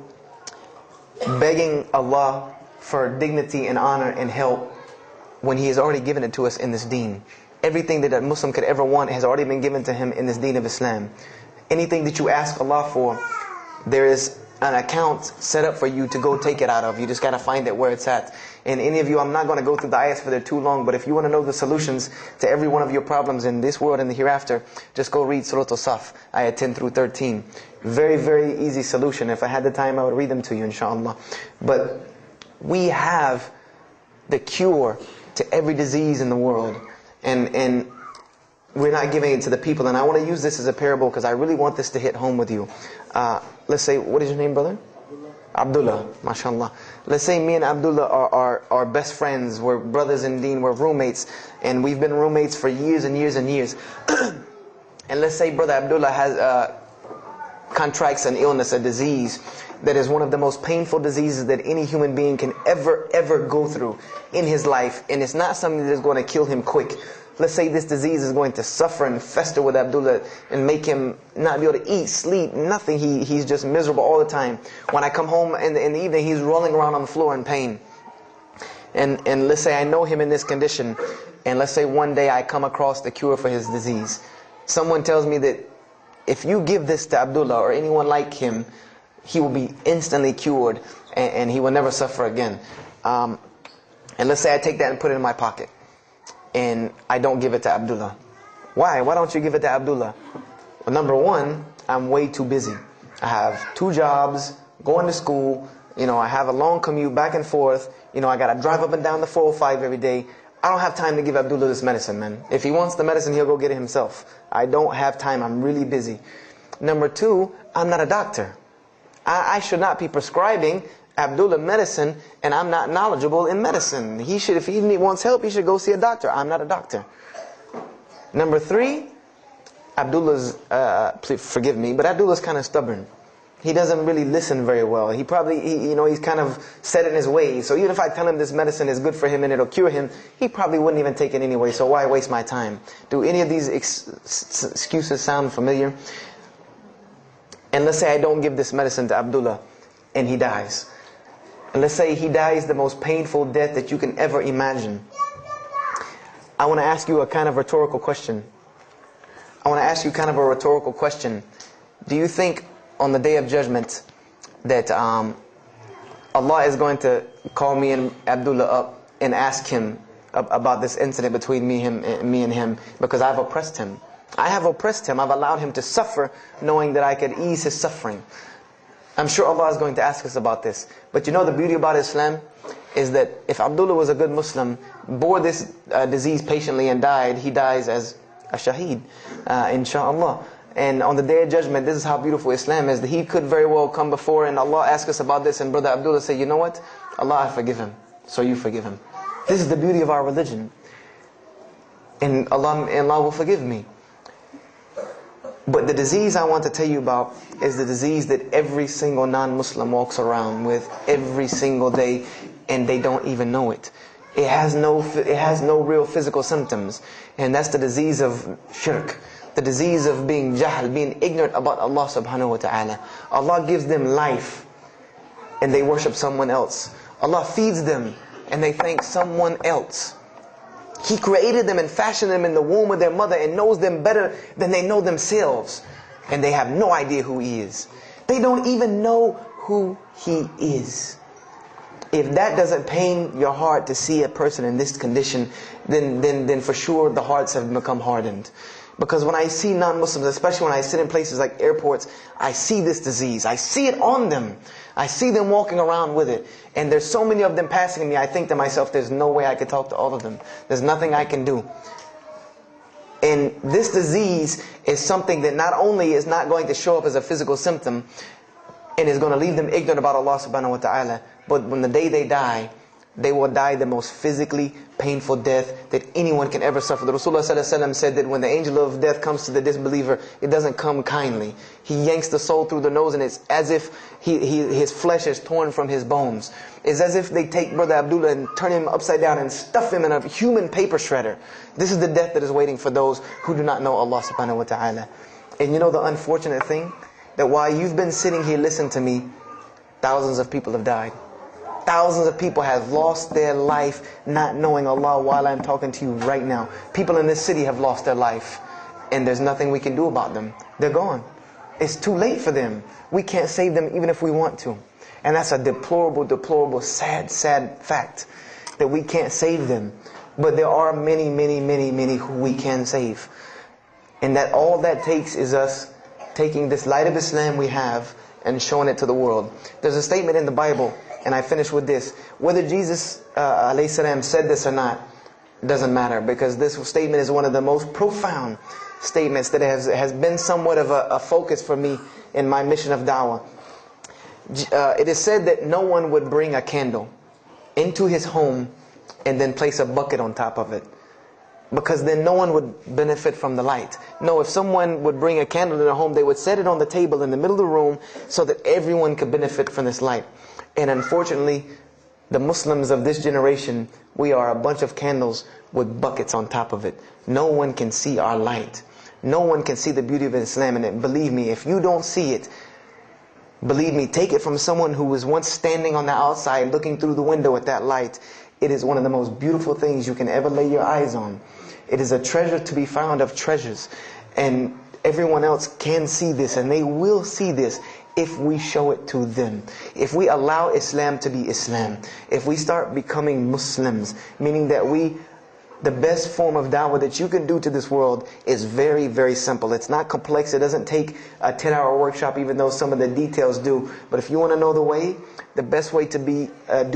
begging Allah for dignity and honor and help, when He has already given it to us in this deen. Everything that a Muslim could ever want has already been given to him in this deen of Islam. Anything that you ask Allah for, there is an account set up for you to go take it out of. You just got to find it where it's at. And any of you, I'm not going to go through the ayahs for they're too long, but if you want to know the solutions to every one of your problems in this world and the hereafter, just go read Surah Al-Saf, ayah 10 through 13. Very, very easy solution. If I had the time, I would read them to you, inshallah. But we have the cure to every disease in the world, and we're not giving it to the people. And I want to use this as a parable, because I really want this to hit home with you. Let's say, what is your name, brother? Abdullah, mashallah. Let's say me and Abdullah are best friends, we're brothers in deen, we're roommates, and we've been roommates for years and years and years. And let's say brother Abdullah has contracts an illness, a disease that is one of the most painful diseases that any human being can ever go through in his life, and it's not something that is going to kill him quick. Let's say this disease is going to suffer and fester with Abdullah and make him not be able to eat, sleep, nothing. He's just miserable all the time. When I come home in the evening, he's rolling around on the floor in pain. And let's say I know him in this condition, and let's say one day I come across the cure for his disease. Someone tells me that if you give this to Abdullah or anyone like him, he will be instantly cured and he will never suffer again. And let's say I take that and put it in my pocket, and I don't give it to Abdullah. Why? Why don't you give it to Abdullah? Well, number one, I'm way too busy. I have 2 jobs, going to school, I have a long commute back and forth, I gotta drive up and down the 405 every day. I don't have time to give Abdullah this medicine, man. If he wants the medicine, he'll go get it himself. I don't have time, I'm really busy. Number 2, I'm not a doctor. I should not be prescribing Abdullah medicine, and I'm not knowledgeable in medicine. He should, if he wants help, he should go see a doctor. I'm not a doctor. Number 3, Abdullah's, please forgive me, but Abdullah's kind of stubborn. He doesn't really listen very well. He probably, he's kind of set in his ways. So even if I tell him this medicine is good for him and it'll cure him, he probably wouldn't even take it anyway. So why waste my time? Do any of these excuses sound familiar? And let's say I don't give this medicine to Abdullah and he dies. And let's say he dies the most painful death that you can ever imagine. I want to ask you a kind of rhetorical question. I want to ask you kind of a rhetorical question. Do you think on the Day of Judgment that Allah is going to call me and Abdullah up and ask him about this incident between me and him because I've oppressed him? I have oppressed him. I've allowed him to suffer knowing that I could ease his suffering. I'm sure Allah is going to ask us about this. But you know the beauty about Islam is that if Abdullah was a good Muslim, bore this disease patiently and died, he dies as a shaheed, inshaAllah. And on the Day of Judgment, this is how beautiful Islam is, that he could very well come before and Allah ask us about this and Brother Abdullah say, you know what? Allah, I forgive him. So you forgive him. This is the beauty of our religion. And Allah will forgive me. But the disease I want to tell you about is the disease that every single non-Muslim walks around with every single day, and they don't even know it. It has no real physical symptoms, and that's the disease of shirk, the disease of being jahl, being ignorant about Allah subhanahu wa ta'ala. Allah gives them life, and they worship someone else. Allah feeds them, and they thank someone else. He created them and fashioned them in the womb of their mother and knows them better than they know themselves. And they have no idea who He is. They don't even know who He is. If that doesn't pain your heart to see a person in this condition, then for sure the hearts have become hardened. Because when I see non-Muslims, especially when I sit in places like airports, I see this disease. I see it on them. I see them walking around with it. And there's so many of them passing me, I think to myself, there's no way I could talk to all of them. There's nothing I can do. And this disease is something that not only is not going to show up as a physical symptom, and is going to leave them ignorant about Allah subhanahu wa ta'ala, but when the day they die, they will die the most physically painful death that anyone can ever suffer. The Rasulullah ﷺ said that when the angel of death comes to the disbeliever, it doesn't come kindly. He yanks the soul through the nose, and it's as if his flesh is torn from his bones. It's as if they take Brother Abdullah and turn him upside down and stuff him in a human paper shredder. This is the death that is waiting for those who do not know Allah subhanahu wa ta'ala. And you know the unfortunate thing? That while you've been sitting here listening to me, thousands of people have died. Thousands of people have lost their life not knowing Allah while I'm talking to you right now. People in this city have lost their life, and there's nothing we can do about them. They're gone. It's too late for them. We can't save them even if we want to. And that's a deplorable, deplorable, sad, sad fact that we can't save them. But there are many, many, many, many who we can save. And that all that takes is us taking this light of Islam we have and showing it to the world. There's a statement in the Bible, and I finish with this. Whether Jesus alayhi salam said this or not doesn't matter, because this statement is one of the most profound statements that has been somewhat of a focus for me in my mission of da'wah. It is said that no one would bring a candle into his home and then place a bucket on top of it, because then no one would benefit from the light. No, if someone would bring a candle in their home, they would set it on the table in the middle of the room so that everyone could benefit from this light. And unfortunately, the Muslims of this generation, we are a bunch of candles with buckets on top of it. No one can see our light. No one can see the beauty of Islam. And believe me, if you don't see it, believe me, take it from someone who was once standing on the outside looking through the window at that light. It is one of the most beautiful things you can ever lay your eyes on. It is a treasure to be found of treasures. And everyone else can see this, and they will see this if we show it to them. If we allow Islam to be Islam. If we start becoming Muslims, meaning that the best form of da'wah that you can do to this world is very, very simple. It's not complex. It doesn't take a 10-hour workshop, even though some of the details do. But if you want to know the way, the best way to do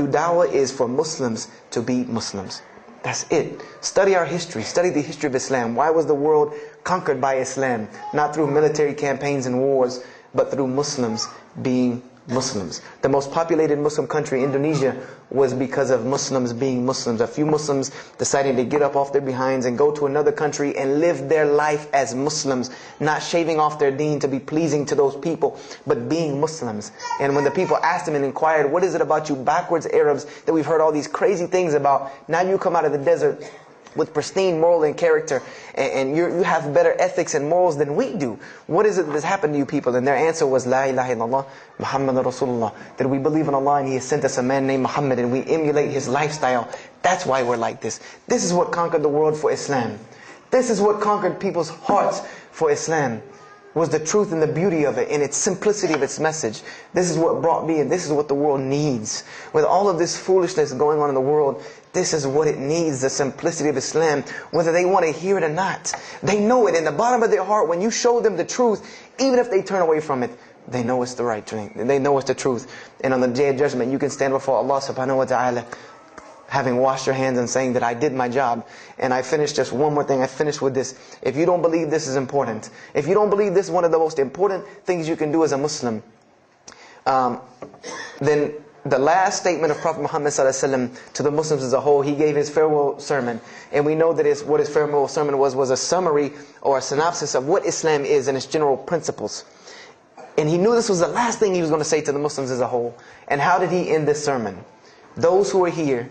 da'wah is for Muslims to be Muslims. That's it. Study our history. Study the history of Islam. Why was the world conquered by Islam? Not through military campaigns and wars, but through Muslims being Muslims. The most populated Muslim country, Indonesia, was because of Muslims being Muslims. A few Muslims deciding to get up off their behinds and go to another country and live their life as Muslims, not shaving off their deen to be pleasing to those people, but being Muslims. And when the people asked them and inquired, what is it about you backwards Arabs that we've heard all these crazy things about? Now you come out of the desert with pristine moral and character, and you have better ethics and morals than we do. What is it that's happened to you people? And their answer was, La ilaha illallah, Muhammad Rasulullah. That we believe in Allah and He has sent us a man named Muhammad, and we emulate his lifestyle That's why we're like this. This is what conquered the world for Islam. This is what conquered people's hearts for Islam. Was the truth and the beauty of it and its simplicity of its message. This is what brought me, and this is what the world needs. With all of this foolishness going on in the world, this is what it needs, the simplicity of Islam, whether they want to hear it or not. They know it in the bottom of their heart. When you show them the truth, even if they turn away from it, they know it's the right thing. They know it's the truth. And on the day of judgment, you can stand before Allah subhanahu wa ta'ala, having washed your hands and saying that I did my job. And I finished just one more thing. I finished with this. If you don't believe this is important, if you don't believe this is one of the most important things you can do as a Muslim, then the last statement of Prophet Muhammad ﷺ to the Muslims as a whole, he gave his farewell sermon. And we know that what his farewell sermon was a summary or a synopsis of what Islam is and its general principles. And he knew this was the last thing he was going to say to the Muslims as a whole. And how did he end this sermon? Those who are here,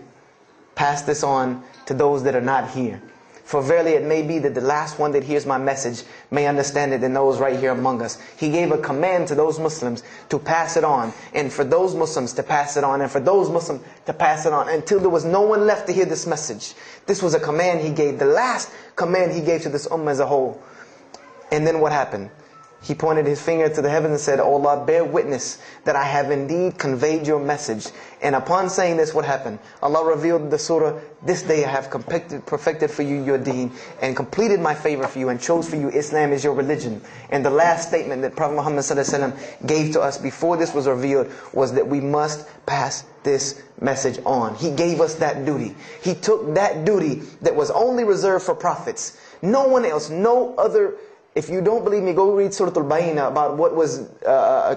pass this on to those that are not here. For verily it may be that the last one that hears my message may understand it than those right here among us. He gave a command to those Muslims to pass it on, and for those Muslims to pass it on, and for those Muslims to pass it on, until there was no one left to hear this message. This was a command he gave, the last command he gave to this ummah as a whole. And then what happened? He pointed his finger to the heavens and said, "O Allah, bear witness that I have indeed conveyed your message." And upon saying this, what happened? Allah revealed the surah, "This day I have perfected for you your deen, and completed my favor for you, and chose for you Islam as your religion." And the last statement that Prophet Muhammad ﷺ gave to us before this was revealed was that we must pass this message on. He gave us that duty. He took that duty that was only reserved for prophets. No one else, no other. If you don't believe me, go read Surah Al-Bayyinah about what was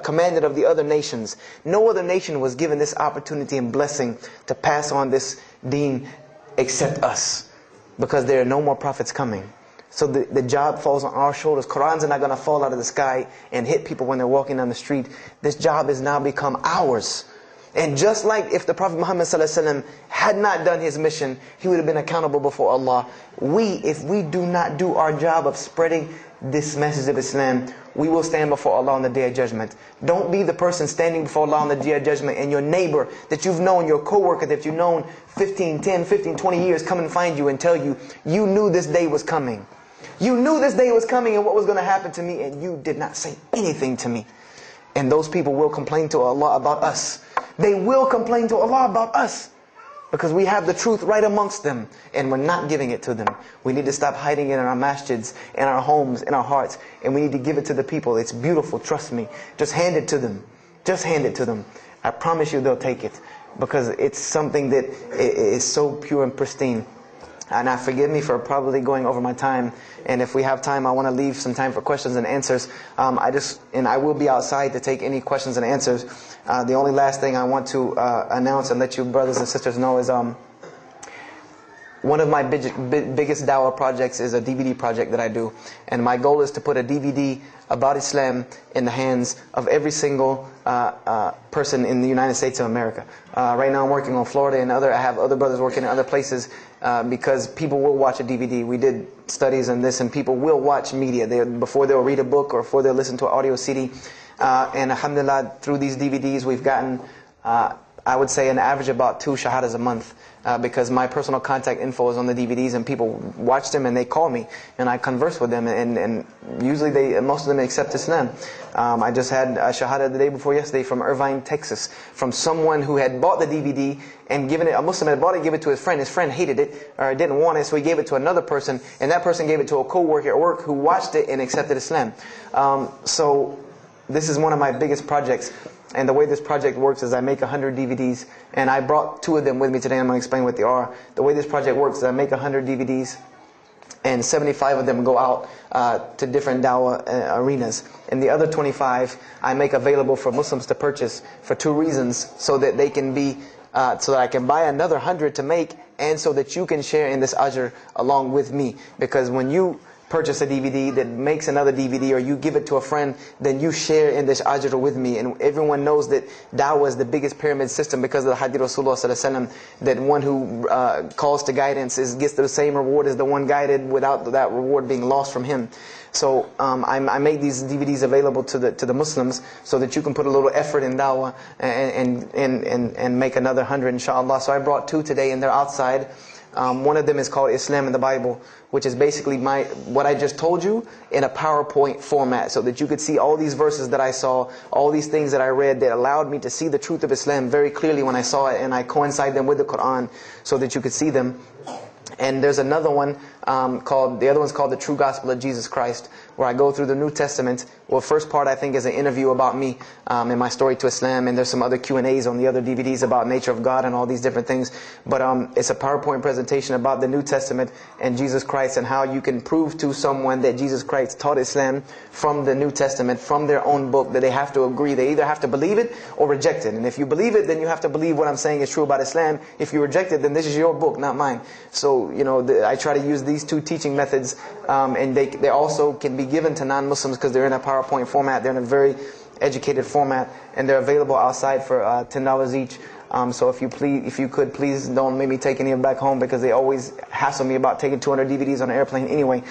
commanded of the other nations. No other nation was given this opportunity and blessing to pass on this deen except us. Because there are no more prophets coming. So the job falls on our shoulders. Qurans are not going to fall out of the sky and hit people when they're walking down the street. This job has now become ours. And just like if the Prophet Muhammad ﷺ had not done his mission, he would have been accountable before Allah. If we do not do our job of spreading this message of Islam, we will stand before Allah on the Day of Judgment. Don't be the person standing before Allah on the Day of Judgment and your neighbor that you've known, your co-worker that you've known 10, 15, 20 years come and find you and tell you, you knew this day was coming. You knew this day was coming and what was going to happen to me, and you did not say anything to me. And those people will complain to Allah about us. They will complain to Allah about us. Because we have the truth right amongst them, and we're not giving it to them. We need to stop hiding it in our masjids, in our homes, in our hearts, and we need to give it to the people. It's beautiful, trust me. Just hand it to them. Just hand it to them. I promise you they'll take it, because it's something that is so pure and pristine. And now forgive me for probably going over my time, and if we have time, I want to leave some time for questions and answers. I will be outside to take any questions and answers. The only last thing I want to announce and let you brothers and sisters know is one of my biggest dawah projects is a DVD project that I do. And my goal is to put a DVD about Islam in the hands of every single person in the United States of America. Right now I'm working on Florida and I have other brothers working in other places because people will watch a DVD. We did studies on this, and people will watch media before they'll read a book or before they'll listen to an audio CD. And alhamdulillah, through these DVDs we've gotten, I would say, an average about 2 shahadas a month. Because my personal contact info is on the DVDs, and people watch them and they call me and I converse with them, and usually most of them accept Islam. I just had a shahada the day before yesterday from Irvine, Texas, from someone who had bought the DVD and given it, a Muslim had bought it, gave it to his friend. His friend hated it or didn't want it, so he gave it to another person, and that person gave it to a co-worker at work who watched it and accepted Islam. So this is one of my biggest projects. And the way this project works is I make 100 DVDs, and I brought 2 of them with me today. I'm going to explain what they are. The way this project works is I make 100 DVDs, and 75 of them go out to different dawah arenas. And the other 25 I make available for Muslims to purchase for 2 reasons: so that they can be, so that I can buy another 100 to make, and so that you can share in this ajr along with me. Because when you purchase a DVD that makes another DVD, or you give it to a friend, then you share in this ajr with me. And everyone knows that da'wah is the biggest pyramid system because of the hadith Rasulullah sallallahu alaihi wasallam, that one who calls to guidance gets the same reward as the one guided, without that reward being lost from him. So I make these DVDs available to the Muslims so that you can put a little effort in da'wah and make another 100 inshallah. So I brought 2 today, and they're outside. One of them is called Islam in the Bible, which is basically what I just told you in a PowerPoint format, so that you could see all these verses that I saw, all these things that I read that allowed me to see the truth of Islam very clearly when I saw it, and I coincide them with the Quran so that you could see them. And there's another one the other one's called The True Gospel of Jesus Christ, where I go through the New Testament. Well, first part I think is an interview about me and my story to Islam, and there's some other Q&As on the other DVDs about nature of God and all these different things. But it's a PowerPoint presentation about the New Testament and Jesus Christ, and how you can prove to someone that Jesus Christ taught Islam from the New Testament, from their own book, that they have to agree. They either have to believe it or reject it. And if you believe it, then you have to believe what I'm saying is true about Islam. If you reject it, then this is your book, not mine. So, I try to use these 2 teaching methods, and they also can be given to non-Muslims because they're in a PowerPoint format. They're in a very educated format, and they're available outside for $10 each. So if you could, please don't make me take any of them back home, because they always hassle me about taking 200 DVDs on an airplane anyway.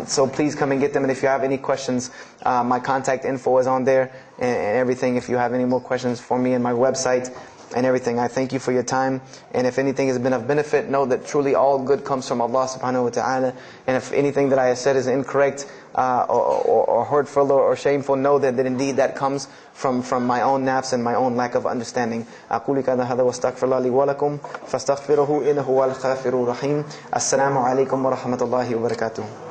So please come and get them. And if you have any questions, my contact info is on there and everything. If you have any more questions for me, and my website and everything. I thank you for your time. And if anything has been of benefit, know that truly all good comes from Allah subhanahu wa ta'ala. And if anything that I have said is incorrect or hurtful or shameful, know that indeed that comes from my own nafs and my own lack of understanding. أقول كذا هذا واستغفر الله لي ولكم فاستغفروه إنه هو الغفور الرحيم. السلام عليكم ورحمة الله وبركاته.